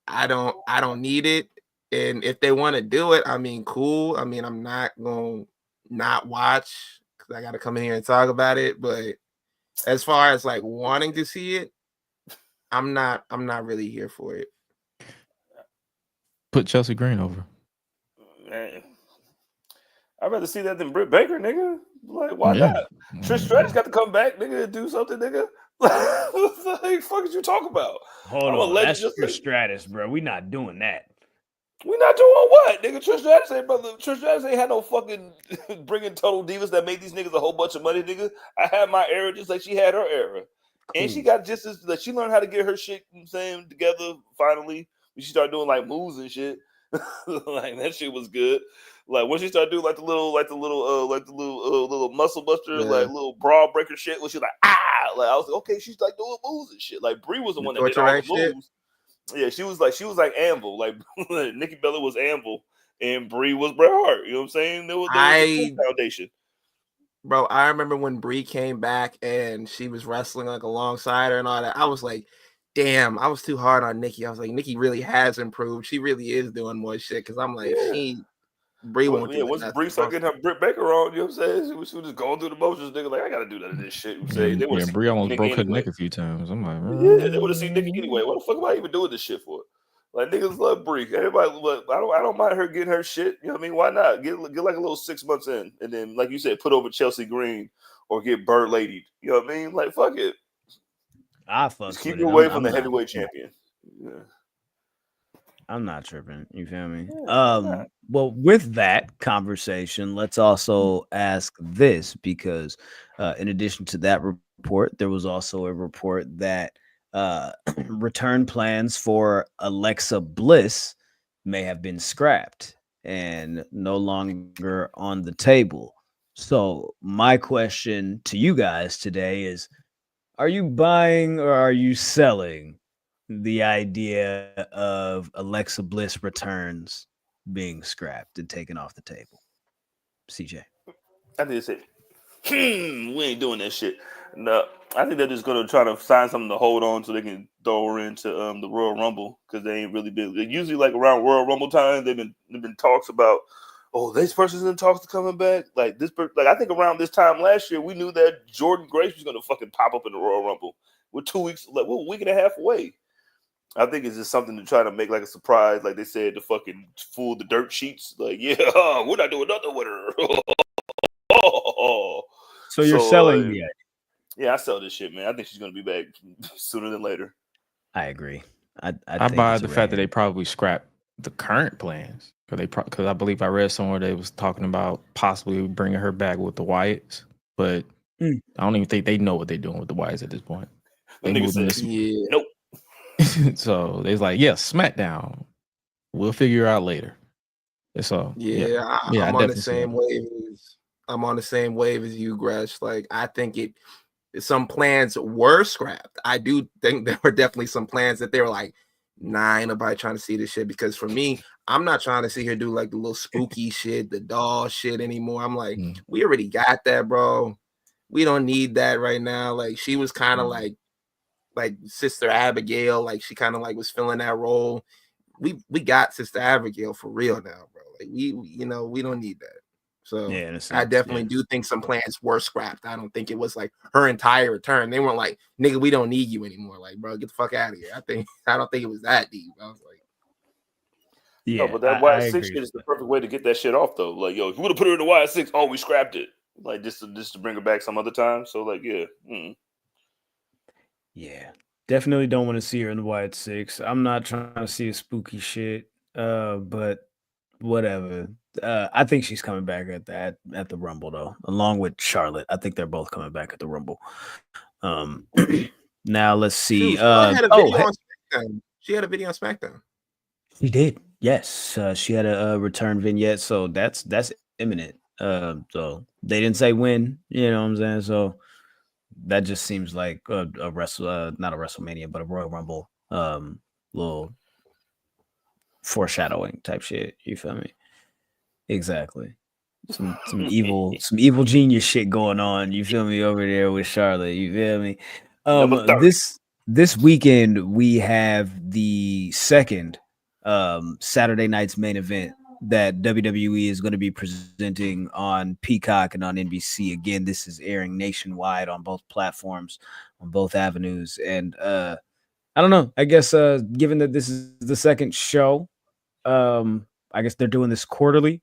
I don't need it. And if they want to do it, I mean, cool. I mean, I'm not gonna not watch because I gotta come in here and talk about it. But as far as like wanting to see it, I'm not really here for it. Put Chelsea Green over. Man. I'd rather see that than Britt Baker, nigga. Like, why Yeah. not? Trish Stratus got to come back, nigga, and do something, nigga. What the fuck is you talking about? Hold I'm a on, legend that's just your like- Stratus, bro. We not doing that. We not doing what, nigga? Trish Stratus ain't, brother. Trish Stratus ain't had no fucking bringing Total Divas that made these niggas a whole bunch of money, nigga. I had my era just like she had her era. And she got just as like she learned how to get her shit, you know what I'm saying, together finally. When she started doing like moves and shit. Like that shit was good. Like when she started doing like the little muscle buster, Yeah. like little bra breaker shit, when she like like I was like, okay, she's like doing moves and shit. Like Brie was the one that did all the torture rack moves. Yeah, she was like Anvil. Like Nikki Bella was Anvil and Brie was Bret Hart. You know what I'm saying? There was a foundation. Bro, I remember when Brie came back and she was wrestling like alongside her and all that. I was like, damn, I was too hard on Nikki. I was like, Nikki really has improved. She really is doing more shit. Cause I'm like, Brie won't do once nothing. Brie started getting her Britt Baker on, you know what I'm saying? She was just going through the motions, nigga. Like, I gotta do none of this shit. You say they Yeah, Brie almost broke her neck a few times. I'm like, yeah, they would have seen Nikki anyway. What the fuck am I even doing this shit for? Like niggas love Brie. Everybody, look, I don't mind her getting her shit. You know what I mean? Why not get like a little 6 months in, and then like you said, put over Chelsea Green or get Bird Ladied. You know what I mean? Like fuck it. I fuck. Just keep with you it. away I'm from the not- heavyweight champion. Yeah. I'm not tripping. You feel me? Yeah, Well, with that conversation, let's also ask this because in addition to that report, there was also a report that return plans for Alexa Bliss may have been scrapped and no longer on the table. So my question to you guys today is, are you buying or are you selling the idea of Alexa Bliss returns being scrapped and taken off the table? CJ. I think they said, we ain't doing that shit. No, I think they're just gonna try to find something to hold on so they can throw her into the Royal Rumble because they ain't really been. Usually, like around Royal Rumble time, they've been talks about, oh, this person's in talks to coming back. Like this, like I think around this time last year, we knew that Jordan Grace was gonna fucking pop up in the Royal Rumble. We're 2 weeks, like we're a week and a half away. I think it's just something to try to make like a surprise, like they said, to fucking fool the dirt sheets. Like, yeah, we're not doing nothing with her. So you're selling the idea. Yeah, I sell this shit, man. I think she's gonna be back sooner than later. I agree. I I buy the fact that they probably scrapped the current plans because I believe I read somewhere they was talking about possibly bringing her back with the Wyatts, but I don't even think they know what they're doing with the Wyatts at this point. They The nigga moved them said, to nope. So it's like, yes, SmackDown. We'll figure it out later. That's all. Yeah, I I'm on the definitely see same that. wave as I'm on the same wave as you, Gresh. Like, I think some plans were scrapped. I do think there were definitely some plans that they were like, nah, ain't nobody trying to see this shit. Because for me, I'm not trying to see her do like the little spooky shit, the doll shit anymore. I'm like, we already got that, bro. We don't need that right now. Like, she was kind of like Sister Abigail, like she kind of like was filling that role. We got Sister Abigail for real now, bro. Like we don't need that. So Yeah, in a I sense, definitely do think some plans were scrapped. I don't think it was like her entire return. They weren't like, nigga, we don't need you anymore. Like, bro, get the fuck out of here. I don't think it was that deep. I was like, No, but that I Y6 agree shit with is the that. perfect way to get that shit off, though. Like, yo, if you would have put her in the Y6, oh, we scrapped it. Like, just to bring her back some other time. So, like, yeah. Yeah, definitely don't want to see her in the White Six. I'm not trying to see a spooky shit. But whatever. I think she's coming back at the Rumble though, along with Charlotte. I think they're both coming back at the Rumble. Now let's see. shoot, Charlotte had a video on SmackDown. She had a video on SmackDown. She did. Yes, she had a return vignette, so that's imminent. So they didn't say when. You know what I'm saying? So that just seems like a not a WrestleMania, but a Royal Rumble little foreshadowing type shit. You feel me? Exactly. Some evil genius shit going on. You feel me over there with Charlotte? You feel me? Number 30. This weekend we have the second Saturday night's main event that WWE is going to be presenting on Peacock and on NBC. Again, this is airing nationwide on both platforms, on both avenues. And I don't know. I guess given that this is the second show, I guess they're doing this quarterly.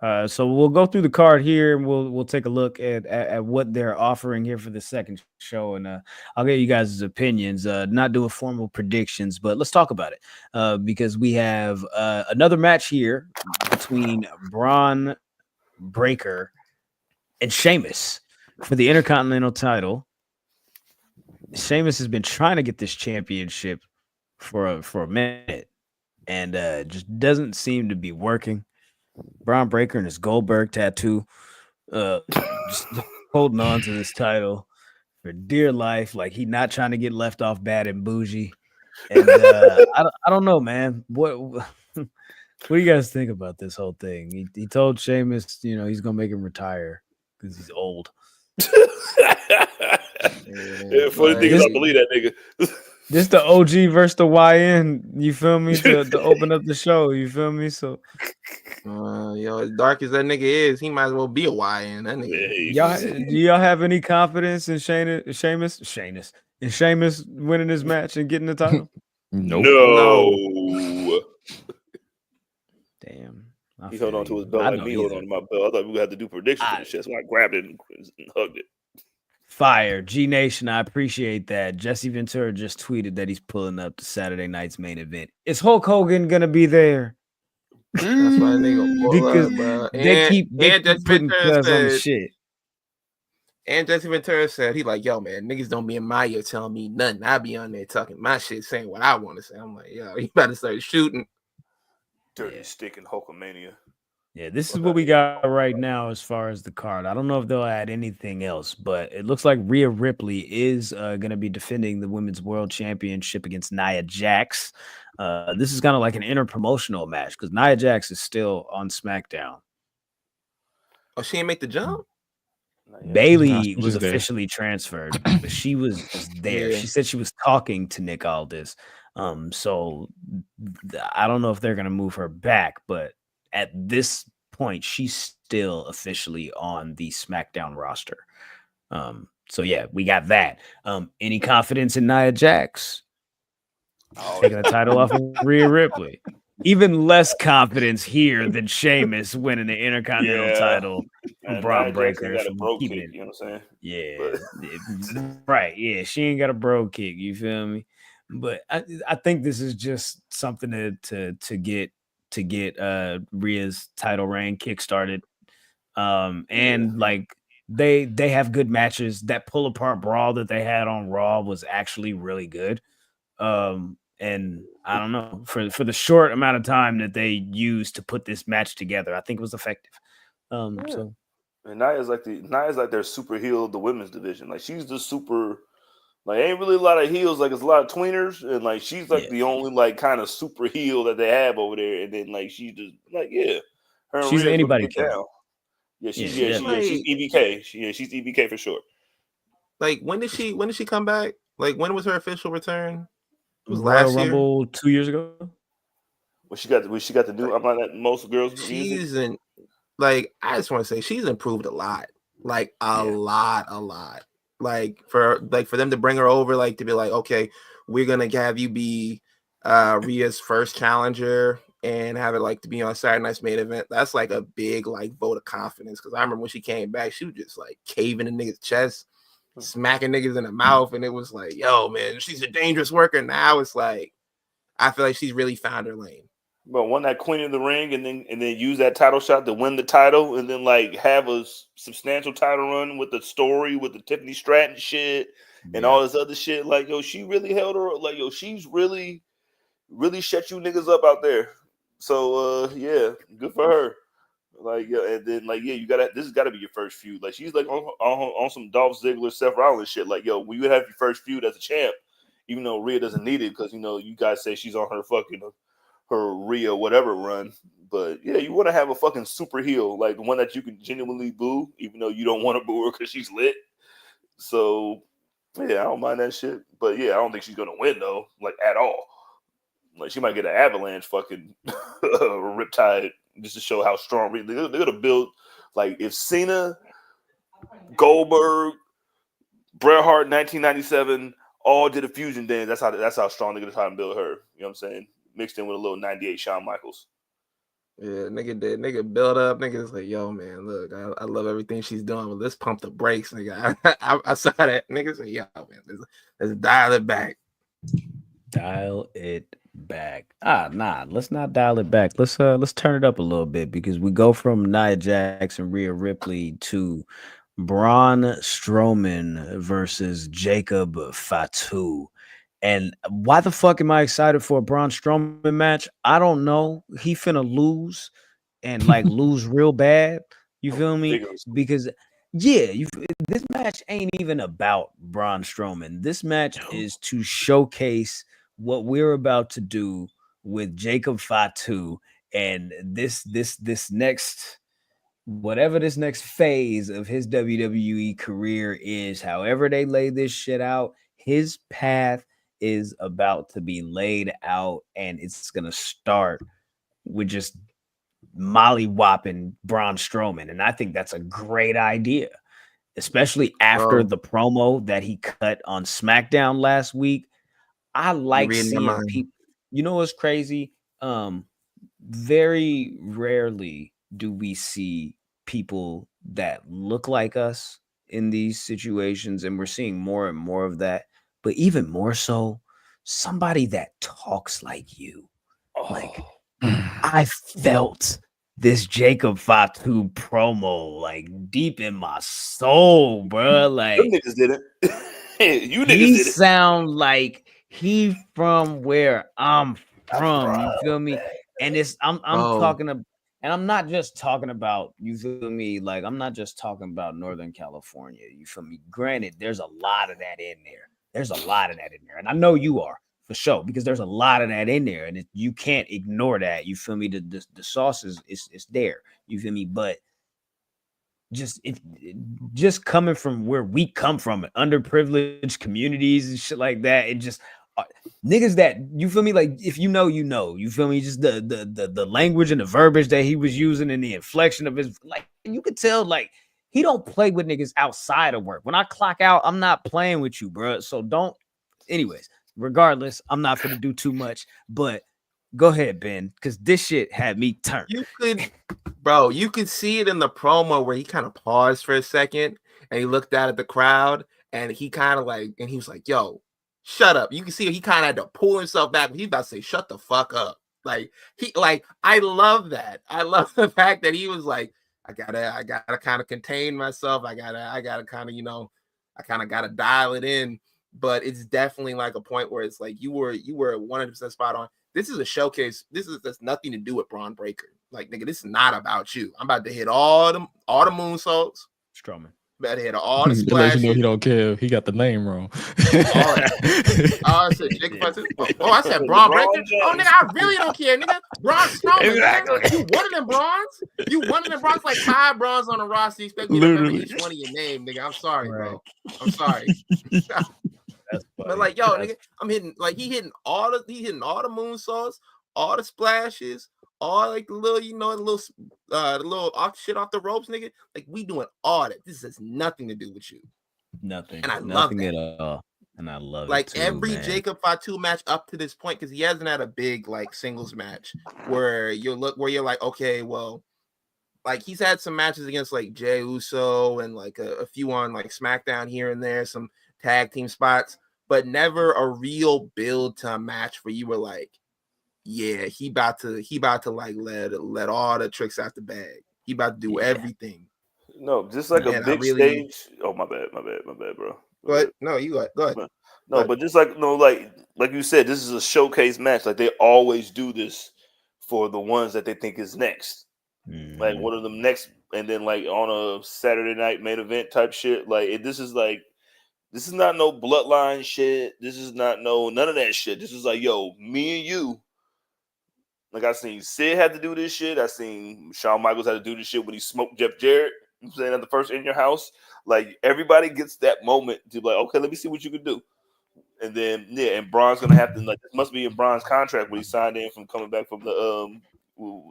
So we'll go through the card here and we'll take a look at what they're offering here for the second show, and I'll get you guys' opinions. Not doing formal predictions, but let's talk about it because we have another match here between Braun Breaker and Sheamus for the Intercontinental title. Sheamus has been trying to get this championship for a minute, and just doesn't seem to be working. Braun Breaker and his Goldberg tattoo, just holding on to this title for dear life, like he not trying to get left off bad and bougie. And I don't know, man. What do you guys think about this whole thing? He told Sheamus, he's gonna make him retire because he's old. Funny thing is, I believe that nigga. This the OG versus the YN, you feel me? To open up the show, you feel me? So As dark as that nigga is, he might as well be a YN. That nigga. Do y'all have any confidence in Sheamus winning this match and getting the title? Nope. No. Damn. He held on to his belt like me holding on to my belt. I thought we had to do predictions for this shit, so I grabbed it and hugged it. Fire. G Nation, I appreciate that. Jesse Ventura just tweeted that he's pulling up to Saturday night's main event. Is Hulk Hogan gonna be there? That's why they go because bro. they keep putting Cuz on the shit. And Jesse Ventura said, he like, yo, man, niggas don't be in my ear telling me nothing. I be on there talking my shit, saying what I want to say. I'm like, yo, you better start shooting. Dirty stick and Hulkamania. Yeah, this is what we got right now as far as the card. I don't know if they'll add anything else, but it looks like Rhea Ripley is going to be defending the Women's World Championship against Nia Jax. This is kind of like an interpromotional match because Nia Jax is still on SmackDown. Oh, she didn't make the jump? Bailey was officially transferred, but she was there. Yeah. She said she was talking to Nick Aldis. So I don't know if they're going to move her back, but at this point, she's still officially on the SmackDown roster. So yeah, we got that. Any confidence in Nia Jax taking the title off of Rhea Ripley? Even less confidence here than Sheamus winning the Intercontinental title from Braun Breaker. Got a bro kick, you know what I'm saying? Yeah, right. Yeah, she ain't got a bro kick. You feel me? But I think this is just something to get Rhea's title reign kickstarted. And like they have good matches. That pull apart brawl that they had on Raw was actually really good. And I don't know, for the short amount of time that they used to put this match together, I think it was effective. So And Nia's like their super heel of the women's division. Like she's the super. Like ain't really a lot of heels. Like it's a lot of tweeners, and like she's like the only like kind of super heel that they have over there. And then like she's just like her and she's Rhea's anybody get down. Yeah, she's EBK. She's EBK for sure. Like when did she come back? Like when was her official return? It was Royal last year. Rumble 2 years ago. What she got to do? I'm not that most girls. She's in. Like I just want to say she's improved a lot. Like a lot. Like for them to bring her over, like to be like, okay, we're gonna have you be Rhea's first challenger and have it like to be on Saturday Night's Main Event. That's like a big like vote of confidence. Because I remember when she came back, she was just like caving in niggas' chest, smacking niggas in the mouth, and it was like, yo, man, she's a dangerous worker. Now it's like, I feel like she's really found her lane. But won that Queen of the Ring and then use that title shot to win the title and then like have a substantial title run with the story with the Tiffany Stratton shit and all this other shit. Like, yo, she really held her like, yo, she's really shut you niggas up out there. So yeah, good for her. Like, yeah, and then like, yeah, this has gotta be your first feud. Like she's like on some Dolph Ziggler, Seth Rollins shit. Like, yo, when you have your first feud as a champ, even though Rhea doesn't need it because you guys say she's on her fucking her Rhea whatever run, but yeah, you want to have a fucking super heel, like the one that you can genuinely boo, even though you don't want to boo her because she's lit. So yeah, I don't mind that shit, but yeah, I don't think she's gonna win though, like at all. Like she might get an avalanche fucking riptide just to show how strong they're gonna build. Like if Cena, Goldberg, Bret Hart, 1997 all did a fusion dance, that's how strong they're gonna try and build her. You know what I'm saying? Mixed in with a little 98 Shawn Michaels. Yeah, nigga build up. Nigga's like, yo, man, look, I love everything she's doing, but let's pump the brakes, nigga. I saw that. Nigga say, yo, man, let's dial it back. Dial it back. Nah, let's not dial it back. Let's turn it up a little bit because we go from Nia Jax and Rhea Ripley to Braun Strowman versus Jacob Fatu. And why the fuck am I excited for a Braun Strowman match? I don't know. He finna lose and like lose real bad. You feel me? Because this match ain't even about Braun Strowman. This match is to showcase what we're about to do with Jacob Fatu and this next whatever this next phase of his WWE career is. However they lay this shit out, his path is about to be laid out, and it's gonna start with just molly-whopping Braun Strowman, and I think that's a great idea, especially after the promo that he cut on SmackDown last week. I like seeing people. You know what's crazy? Very rarely do we see people that look like us in these situations, and we're seeing more and more of that. But even more so, somebody that talks like you. Like, I felt this Jacob Fatu promo like deep in my soul, bro. Like, them niggas did it. You niggas he did it. sound like he from where I'm from. You feel me? And I'm talking about, and I'm not just talking about, you feel me? Like, I'm not just talking about Northern California. You feel me? Granted, there's a lot of that in there. And I know you are for sure because there's a lot of that in there, and you can't ignore that. You feel me? The sauce is there. You feel me? But just coming from where we come from, underprivileged communities and shit like that, it just niggas that, you feel me? Like, if you know, you feel me? Just the language and the verbiage that he was using and the inflection of his, like, you could tell, like, he don't play with niggas outside of work. When I clock out, I'm not playing with you, bro. So don't. Anyways, regardless, I'm not going to do too much. But go ahead, Ben, because this shit had me turned. You could see it in the promo where he kind of paused for a second and he looked out at the crowd and he kind of like, and he was like, yo, shut up. You can see he kind of had to pull himself back. He's about to say, shut the fuck up. Like, I love that. I love the fact that he was like, I gotta kind of contain myself. I gotta kind of, I kind of gotta dial it in. but it's definitely like a point where it's like you were 100% spot on. This is a showcase. That's nothing to do with Braun Breaker. Like, nigga, this is not about you. I'm about to hit all the moonsaults. Strowman. About to hit all the To let splashes. you know he don't care. He got the name wrong. All that. Oh, I said Jacob Fatu. Oh, I said Braun Breaker. Oh, nigga, I really don't care, nigga. Braun Strowman. Exactly. Nigga. You one of them bronze. You one of them bronze, like 5 bronze on a roster. You expect me to remember each one of your name, nigga. I'm sorry, bro. I'm sorry. But like, yo, nigga, I'm hitting like he hitting all the moonsaults, all the splashes, all like the little, the little shit off the ropes, nigga. Like, we doing all that. This has nothing to do with you. Nothing. And I love that. At all. And I love like it too, every man. Jacob Fatu match up to this point, because he hasn't had a big like singles match where you're like, okay, well, like he's had some matches against like Jey Uso and like a few on like SmackDown here and there, some tag team spots, but never a real build to a match where you were like, yeah, he about to like let all the tricks out the bag. He about to do everything. No, just like a big stage. Oh, my bad, bro. But no, you go ahead. No, but just like like you said, this is a showcase match. Like, they always do this for the ones that they think is next. Like, one of them next, and then like on a Saturday night main event type shit. Like, this is not no bloodline shit. This is not none of that shit. This is like, yo, me and you. Like, I seen Sid had to do this shit. I seen Shawn Michaels had to do this shit when he smoked Jeff Jarrett. You know what I'm saying, at the first In Your House. Like, everybody gets that moment to be like, okay, let me see what you can do. And then, yeah, and Braun's gonna have to, like, this must be in Braun's contract when he signed in from coming back from the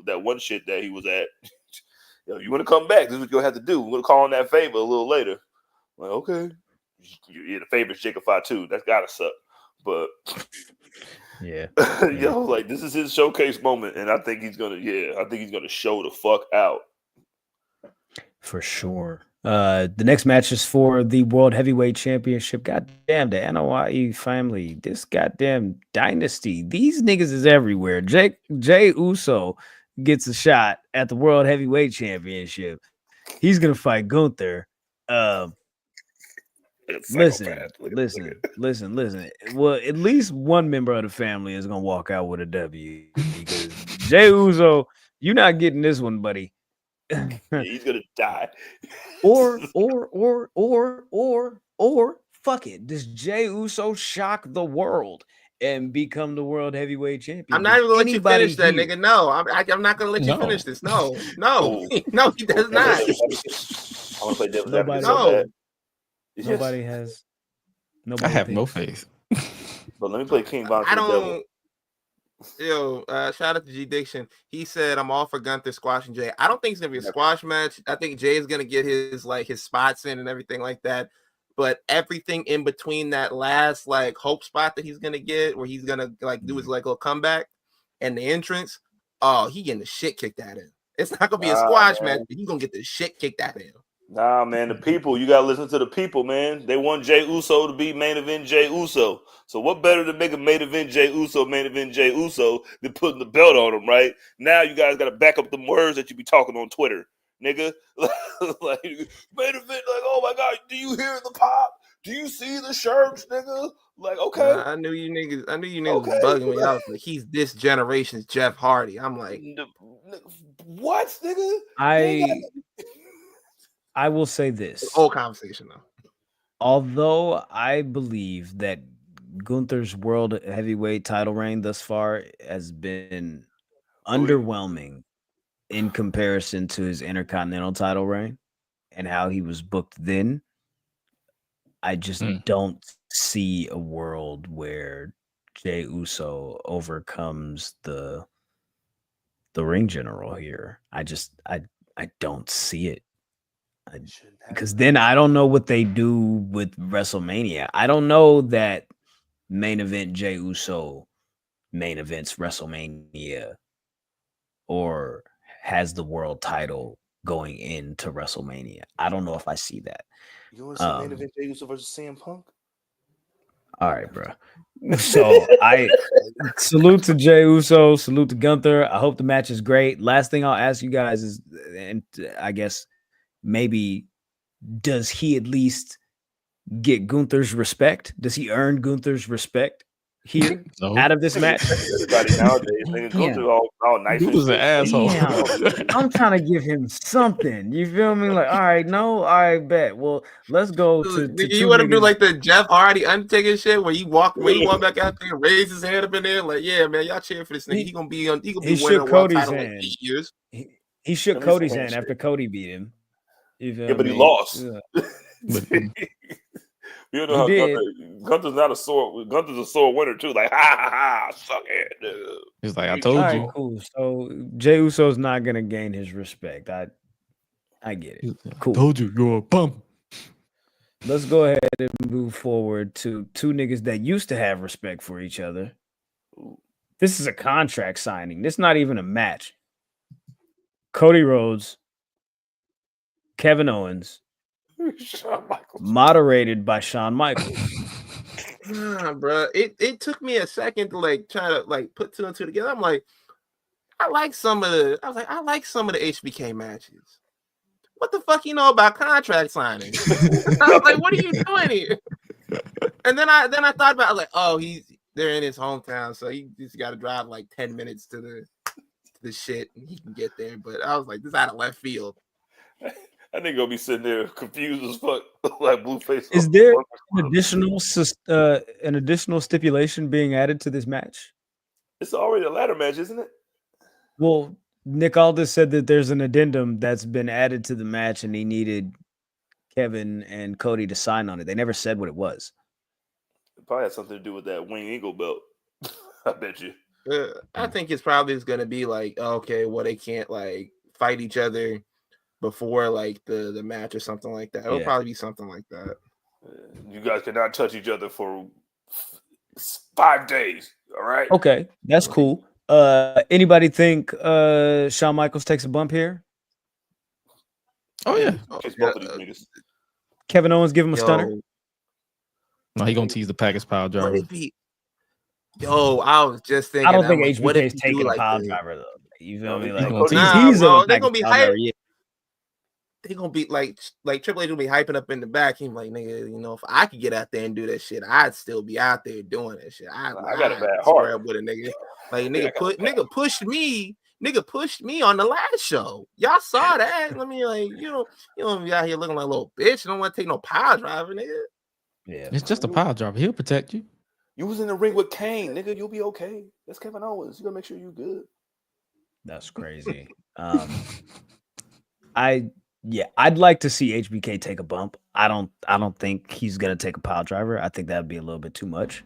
that one shit that he was at. Yo, you want to come back? This is what you'll have to do. We're gonna call on that favor a little later. Like, okay, yeah, the favor's Jacob Fatu. That's gotta suck, but yeah, yo, like, this is his showcase moment, and I think he's gonna show the fuck out for sure. The next match is for the World Heavyweight Championship. Goddamn, the NOI family, this goddamn dynasty. These niggas is everywhere. Jey Uso gets a shot at the World Heavyweight Championship. He's gonna fight Gunther. Listen. Well, at least one member of the family is gonna walk out with a W, because Jey Uso, you're not getting this one, buddy. Yeah, he's gonna die. or fuck it. Does Jey Uso shock the world and become the World Heavyweight Champion? I'm not even gonna let you finish that, nigga. No, I'm not gonna let you finish this. No, no, he does not. I want to play devil's advocate so bad. Nobody has. I have no faith. But let me play King Von. I don't. Yo, shout out to G Diction. He said, "I'm all for Gunther squashing Jey." I don't think it's gonna be a squash match. I think Jay is gonna get his spots in and everything like that. But everything in between that last like hope spot that he's gonna get, where he's gonna like do his like little comeback and the entrance, oh, he getting the shit kicked out of him. It's not gonna be a squash match, but he's gonna get the shit kicked out of him. Nah, man, the people, you gotta listen to the people, man. They want Jey Uso to be main event Jey Uso. So what better to make a main event Jey Uso than putting the belt on him, right? Now you guys gotta back up the words that you be talking on Twitter, nigga. Like, main event, like, oh my god, do you hear the pop? Do you see the shirts, nigga? Like, okay. I knew you niggas was bugging me. I was like, he's this generation's Jeff Hardy. I'm like, what, nigga? I will say this. Whole conversation though. Although I believe that Gunther's world heavyweight title reign thus far has been underwhelming in comparison to his intercontinental title reign and how he was booked then, I just don't see a world where Jey Uso overcomes the ring general here. I don't see it. Because then I don't know what they do with WrestleMania. I don't know that main event Jey Uso main events WrestleMania or has the world title going into WrestleMania. I don't know if I see that. You want to see main event Jey Uso versus CM Punk? All right, bro. So I salute to Jey Uso, salute to Gunther. I hope the match is great. Last thing I'll ask you guys is, and I guess maybe, does he at least get Gunther's respect? Does he earn Gunther's respect here No. out of this match? Everybody nowadays, nigga, Yeah. Gunther all nice and Dude was an shit. asshole. Damn. I'm trying to give him something. You feel me? Like, all right, no, I bet. Well, let's go to Nigga, two you want to do niggas. like the Jeff Hardy Undertaker shit where you walk back out there and raise his hand up in there like, yeah, man, y'all cheer for this nigga. He gonna be He winning shook a world Cody's title in like hand. 8 years. He shook Let me see Cody's that hand shit. after Cody beat him. You feel Yeah, but he me? lost. Yeah. But, You know He how did. Gunther's not a sore. Gunther's a sore winner too. Like ha ha ha, suck it. Dude. he's like, I All told right, you. cool. So Jey Uso's not gonna gain his respect. I get it. He's like, I Cool. told you, you're a bum. Let's go ahead and move forward to two niggas that used to have respect for each other. This is a contract signing. This is not even a match. Cody Rhodes, Kevin Owens, Shawn Michaels. moderated by Shawn Michaels. Nah, bro. It took me a second to like try to like put two and two together. I'm like, I like some of the HBK matches. What the fuck you know about contract signing? I was like, what are you doing here? And then I thought about it, I was like, oh, they're in his hometown, so he just got to drive like 10 minutes to the shit and he can get there. But I was like, this is out of left field. I think gonna be sitting there confused as fuck, like Blueface. Is there an additional stipulation being added to this match? It's already a ladder match, isn't it? Well, Nick Aldis said that there's an addendum that's been added to the match and he needed Kevin and Cody to sign on it. They never said what it was. It probably has something to do with that Wing Eagle belt. I bet you. I think it's probably just gonna be like, okay, well, they can't like fight each other before like the match or something like that. It'll Yeah. probably be something like that. You guys cannot touch each other for 5 days. All right. Okay, that's cool. Anybody think Shawn Michaels takes a bump here? Oh, yeah. Kiss both of these niggas. Kevin Owens give him a stunner? No, he gonna tease the package pile What driver. if he? Yo, I was just thinking. I don't I'm think like, what if HBK's he do taking a like pile the- driver though. You feel No, me? he's Like gonna tease- he's bro, a they gonna be package pile driver, hyped. yeah. They gonna be like Triple H gonna be hyping up in the back. He's like, nigga, you know, if I could get out there and do that shit, I'd still be out there doing that shit. I got a I'd bad square heart. up with a nigga. Like Yeah, nigga pushed me. Nigga pushed me on the last show. Y'all saw that. Let me like, you don't be out here looking like a little bitch. You don't want to take no power driver, nigga. Yeah. It's just a pile driver. He'll protect you. You was in the ring with Kane, nigga. You'll be okay. That's Kevin Owens. You gotta make sure you good. That's crazy. I'd like to see HBK take a bump. I don't think he's gonna take a pile driver. I think that'd be a little bit too much.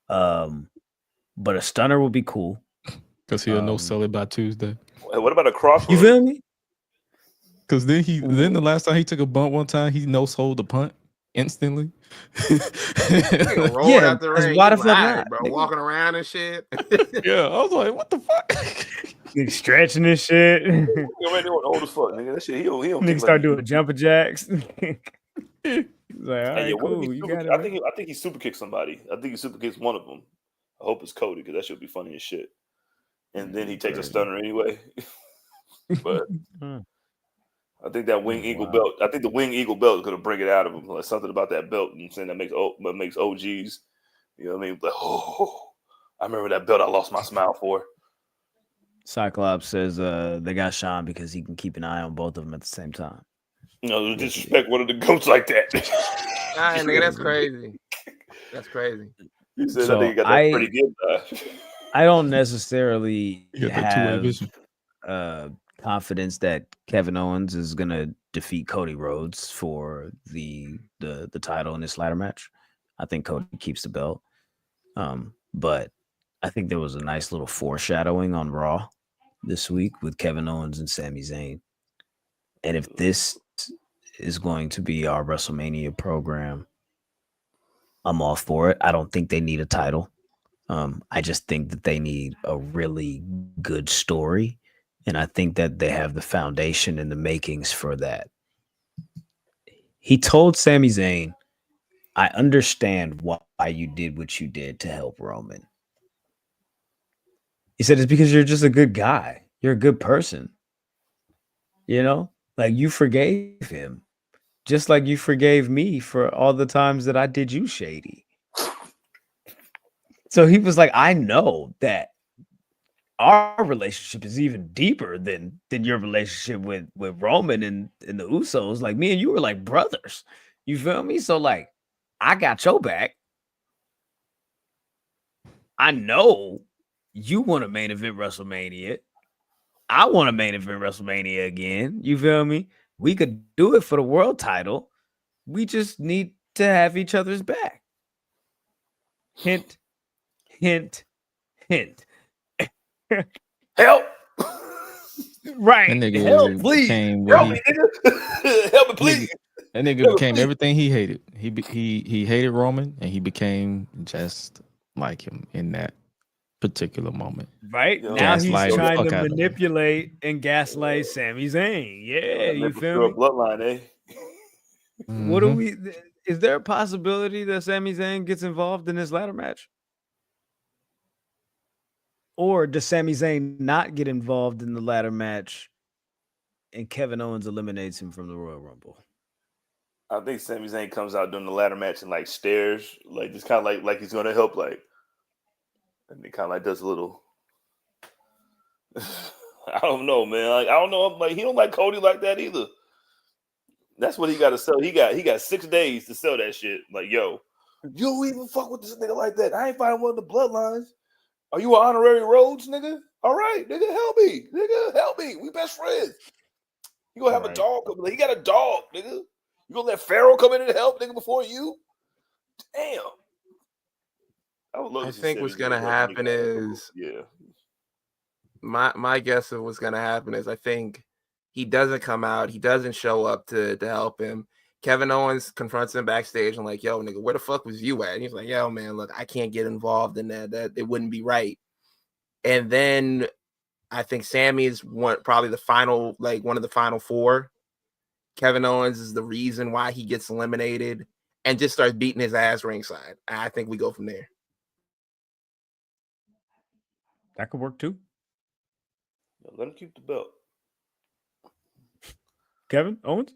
But a stunner would be cool. Because he'll no sell it by Tuesday. Hey, what about a crossroads? You feel me? Because then the last time he took a bump one time, he no sold the punt instantly. Nigga rolled Yeah, out the because ring. why the He's fuck like, not, "Alright, bro? nigga?" Walking around and shit. Yeah, I was like, what the fuck? Nigga stretching this shit. You already know old as fuck, nigga. That shit, he don't Nigga kick start like doing jumping jacks. He's like, all Hey, right, yeah, what if cool. he You super- got it. I man. think he super kicks somebody. I think he super kicks one of them. I hope it's Cody because that should be funny as shit. And then he takes a stunner anyway. But Hmm. I think that Wing Eagle belt. I think the Wing Eagle belt is gonna bring it out of him. Like something about that belt and saying that makes OGs. You know what I mean? Like, oh, I remember that belt I lost my smile for. Cyclops says they got Sean because he can keep an eye on both of them at the same time. You know, disrespect one of the goats like that. Nah, nigga, that's crazy. That's crazy. He said So that nigga got that pretty good. I don't necessarily You got that two-way have vision. confidence that Kevin Owens is gonna defeat Cody Rhodes for the title in this ladder match. I think Cody keeps the belt. But I think there was a nice little foreshadowing on Raw this week with Kevin Owens and Sami Zayn. And if this is going to be our WrestleMania program, I'm all for it. I don't think they need a title. I just think that they need a really good story. And I think that they have the foundation and the makings for that. He told Sami Zayn, I understand why you did what you did to help Roman. He said, it's because you're just a good guy. You're a good person. You know, like you forgave him. Just like you forgave me for all the times that I did you shady. So he was like, I know that our relationship is even deeper than your relationship with Roman and the Usos. Like me and you were like brothers. You feel me? So like I got your back. I know you want to main event WrestleMania. I want to main event WrestleMania again. You feel me? We could do it for the world title. We just need to have each other's back. Hint, hint, hint. Help! Right. That nigga Help, please. became what Help me, nigga! Help me, please! that nigga Help me, became please. everything he hated. He hated Roman, and he became just like him in that particular moment. Right. Yo, Now he's gaslighting the trying fuck to out of him. manipulate and gaslight Sami Zayn. Yeah, you feel me? Bloodline, eh? What do Mhm. we? Is there a possibility that Sami Zayn gets involved in this ladder match? Or does Sami Zayn not get involved in the ladder match and Kevin Owens eliminates him from the Royal Rumble? I think Sami Zayn comes out during the ladder match and like stares, like just kind of like he's gonna help, like, and he kind of like does a little. I don't know, man. Like I don't know. Like he don't like Cody like that either. That's what he got to sell. He got 6 days to sell that shit. Like, yo, you don't even fuck with this nigga like that. I ain't fighting one of the bloodlines. Are you an honorary Rhodes, nigga? All right, nigga, help me. Nigga, help me. We best friends. You gonna have a dog come in. He got a dog, nigga. You gonna let Pharaoh come in and help, nigga, before you? Damn. I would love I to see think Sami what's Zayn gonna help happen nigga. is Yeah. my guess of what's gonna happen is I think he doesn't come out, he doesn't show up to help him. Kevin Owens confronts him backstage and like, yo, nigga, where the fuck was you at? And he's like, yo, man, look, I can't get involved in that. That it wouldn't be right. And then I think Sammy is probably the final, like one of the final four. Kevin Owens is the reason why he gets eliminated and just starts beating his ass ringside. I think we go from there. That could work too. Let him keep the belt. Kevin Owens?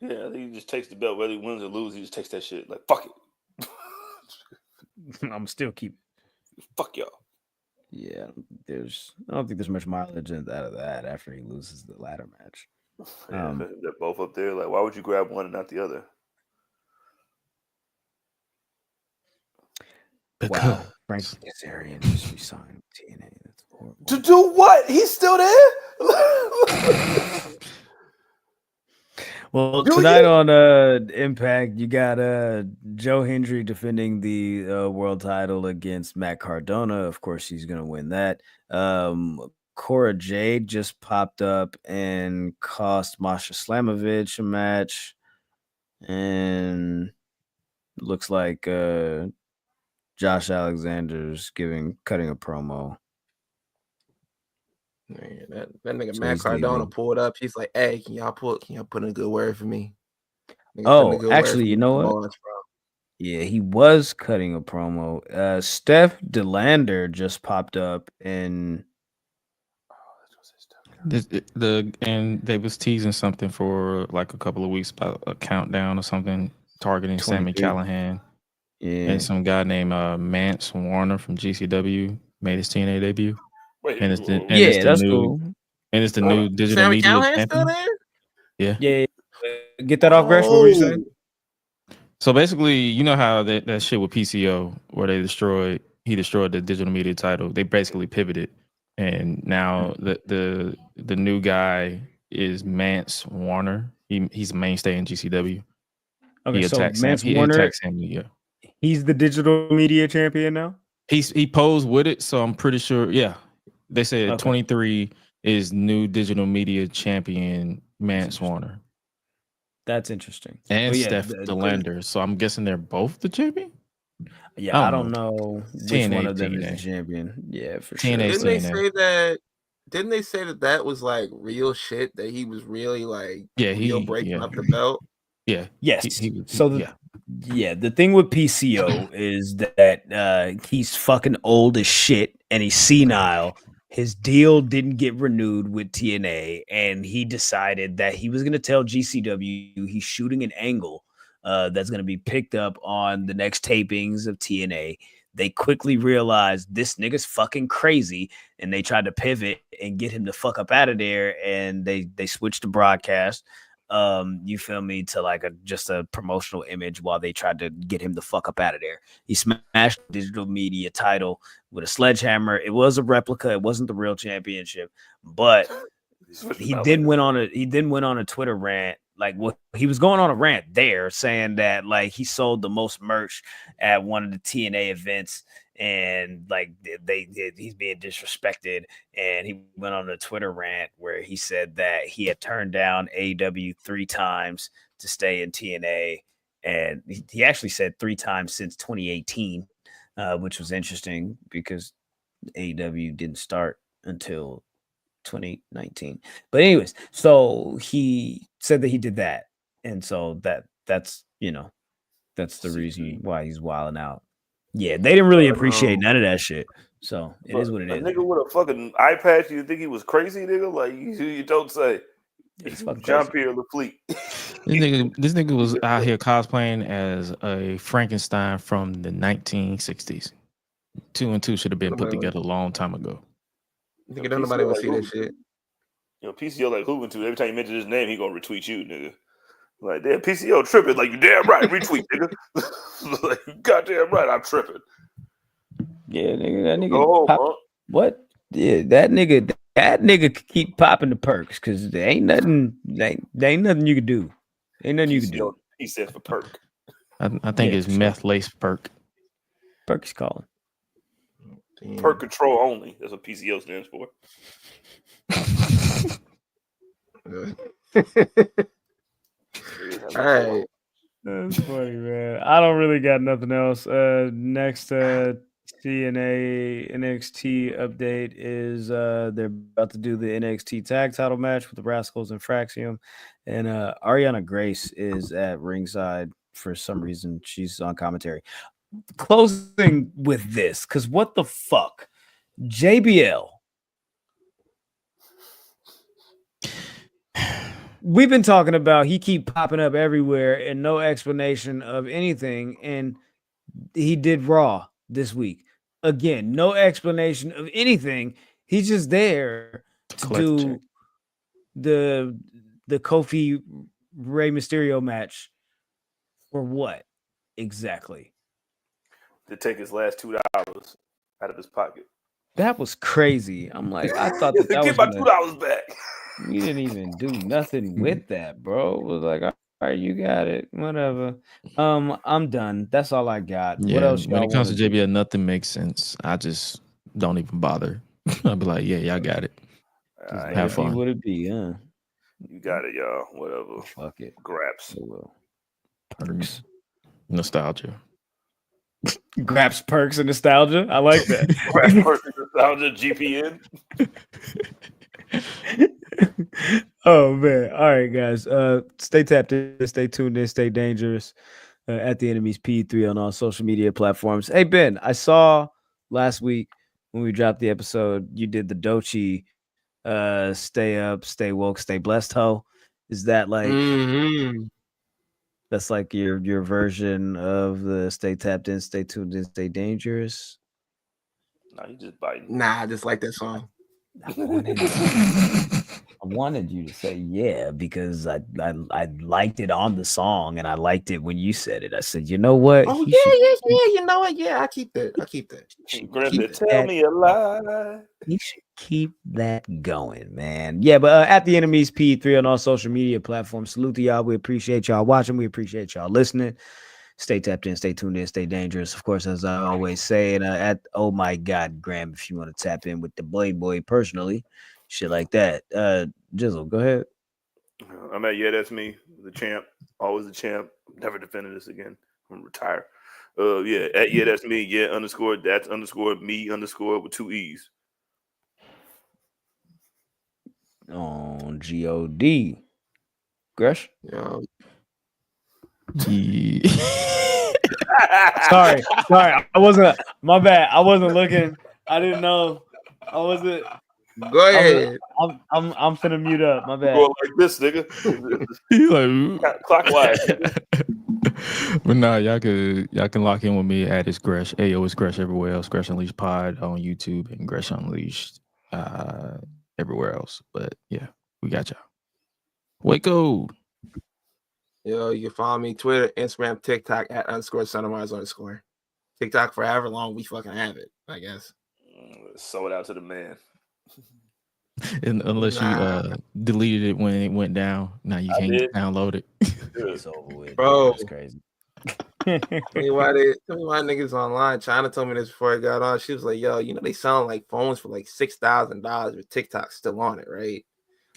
Yeah, I think he just takes the belt. Whether he wins or loses, he just takes that shit. Like, fuck it. I'm still keep. Fuck y'all. Yeah, I don't think there's much mileage out of that after he loses the ladder match. Yeah, they're both up there. Like, why would you grab one and not the other? Wow, Frank Kazarian just resigned with TNA. That's horrible. To do what? He's still there? Well, tonight on Impact, you got Joe Hendry defending the world title against Matt Cardona. Of course, he's going to win that. Cora Jade just popped up and cost Masha Slamovich a match. And looks like Josh Alexander's cutting a promo. Man, that nigga So Matt he's Cardona leaving. pulled up. He's like, "Hey, can y'all put in a good word for me?" Nigga, put in a Oh, good word actually, for you me know for what? Bowens, bro. Yeah, he was cutting a promo. Steph DeLander just popped up and And they was teasing something for like a couple of weeks about a countdown or something targeting Sami 22. Callahan. Yeah. And some guy named Mance Warner from GCW made his TNA debut. Wait, And it's the that's new cool. and it's the new digital Sami media Callahan still champion. there? Yeah. Yeah. Get that off, Gresh. What were you saying? So basically, you know how that shit with PCO where he destroyed the digital media title. They basically pivoted, and now the new guy is Mance Warner. He's a mainstay in GCW. Okay, He so attacks Mance He Warner, attacks Sam. Yeah, he's the digital media champion now. he posed with it, so I'm pretty sure. Yeah, they said Okay. 23 is new digital media champion Mance Warner That's interesting. and But yeah, Steph DeLander. So I'm guessing they're both the champion. Yeah, I don't know which one of them is the TNA. champion. Yeah, for TNA sure. Didn't they say that was like real shit? That he was really like breaking up the belt? Yeah. Yes. The thing with PCO is that he's fucking old as shit and he's senile his deal didn't get renewed with TNA, and he decided that he was going to tell GCW he's shooting an angle that's going to be picked up on the next tapings of TNA. They quickly realized this nigga's fucking crazy, and they tried to pivot and get him the fuck up out of there, and they switched the broadcast. You feel me, to like just a promotional image while they tried to get him the fuck up out of there. He smashed the digital media title with a sledgehammer. It was a replica. It wasn't the real championship, but he then went on a Twitter rant. Like, what he was going on a rant there, saying that like he sold the most merch at one of the TNA events, and like he's being disrespected. And he went on a Twitter rant where he said that he had turned down AEW 3 times to stay in TNA, and he actually said 3 times since 2018, which was interesting because AEW didn't start until 2019. But anyways, so he said that he did that, and so that's that's the reason why he's wilding out. Yeah, they didn't really appreciate none of that shit. So it is what it is. A nigga with a fucking eye patch, you think he was crazy, nigga? Like you don't say. He's fucking Jean-Pierre Lafleet. This nigga was out here cosplaying as a Frankenstein from the 1960s. 2 and 2 should have been put together a long time ago. Nigga, don't nobody want to see that shit. You know, PCO like Hooven too. Every time you mention his name, he gonna retweet you, nigga. Like, damn, PCO tripping. Like, you damn right, retweet, nigga. Like, you goddamn right, I'm tripping. Yeah, nigga, that nigga. What? Yeah, that nigga could keep popping the perks because there ain't nothing. There ain't nothing you could do. Ain't nothing you could do. He said for perk. I think it's meth laced perk. Perk is calling. Perk control only. That's what PCO stands for. All right. That's funny, man. I don't really got nothing else. Next TNA NXT update is they're about to do the NXT tag title match with the Rascals and Fraxium, and Ariana Grace is at ringside for some reason. She's on commentary. Closing with this, because what the fuck? JBL. We've been talking about he keep popping up everywhere and no explanation of anything. And he did Raw this week. Again, no explanation of anything. He's just there to do the Kofi Rey Mysterio match. For what exactly? To take his last $2 out of his pocket. That was crazy. I'm like, I thought that Get was my $2 back. We didn't even do nothing with that, bro. It was like, all right, you got it, whatever. I'm done. That's all I got. Yeah, what else? When it comes to JBL, nothing makes sense. I just don't even bother. I'll be like, yeah, y'all got it. Have fun. Would it be? Huh? You got it, y'all. Whatever. Fuck it. Graps. Perks. Nostalgia. Graps, perks, and nostalgia. I like that. Graps, perks, and nostalgia. GPN. Oh man. All right, guys. Stay tapped in, stay tuned in, stay dangerous. At the Enemies P3 on all social media platforms. Hey Ben, I saw last week when we dropped the episode, you did the Dochi stay up, stay woke, stay blessed ho. Is that like that's like your version of the stay tapped in, stay tuned in, stay dangerous? Nah, you just biting. Nah, I just like that song. I wanted you to say yeah because I liked it on the song and I liked it when you said it. I said, you know what? Oh yeah. You know what? Yeah, I keep that. Tell me a lie. You should keep that going, man. Yeah, but at the Enemies P3 on all social media platforms. Salute to y'all. We appreciate y'all watching. We appreciate y'all listening. Stay tapped in, stay tuned in, stay dangerous. Of course, as I always say, and at Oh My God, Graham, if you want to tap in with the boy personally, shit like that. Jizzle, go ahead. I'm at that's me, the champ, always the champ. Never defended this again. I'm gonna retire. At that's me, _ that's _ me _ with 2 E's. On God. Gresh? Yeah. Sorry. I wasn't. My bad. I wasn't looking. I didn't know. Oh, was it? Go ahead. I'm finna mute up. My bad. Going like this, nigga. He's like, Clockwise. but nah, y'all can lock in with me at it's Gresh. Ayo, it's Gresh everywhere else. Gresh Unleashed Pod on YouTube and Gresh Unleashed everywhere else. But yeah, we got y'all. Waco. Yo, you can follow me Twitter, Instagram, TikTok at _Sunrise_. TikTok for however long we fucking have it, I guess. Sold out to the man. And unless you deleted it when it went down, now you can't download it. It's over with, bro. That's crazy. Tell me why niggas online. China told me this before I got on. She was like, "Yo, you know they selling like phones for like $6,000 with TikTok still on it, right?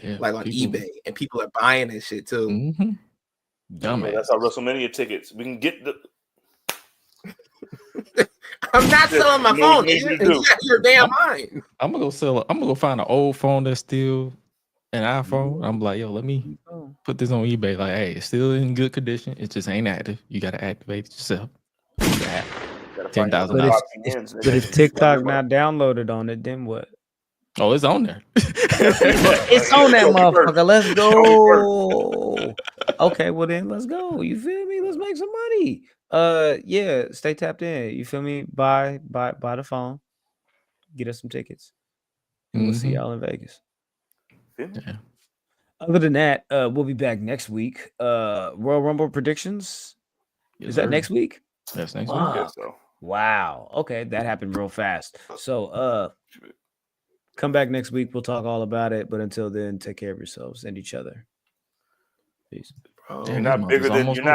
Yeah, like on eBay, and people are buying that shit too." Mm-hmm. That's our WrestleMania tickets. We can get the. I'm not selling my phone. Your damn mind. I'm gonna go find an old phone that's still an iPhone. I'm like, yo, let me put this on eBay. Like, hey, it's still in good condition. It just ain't active. You gotta activate it yourself. $10,000. But if TikTok not downloaded on it, then what? Oh, it's on there. It's on that motherfucker. Let's go. Okay, well then let's go. You feel me? Let's make some money. Yeah, stay tapped in. You feel me? Buy the phone. Get us some tickets. And we'll see y'all in Vegas. Yeah. Other than that, we'll be back next week. Royal Rumble predictions. Yes, Is that sir. next week? That's next week. Yes, so. Wow. Okay, that happened real fast. So come back next week. We'll talk all about it. But until then, take care of yourselves and each other. Peace. Bro, You're not bigger than you're not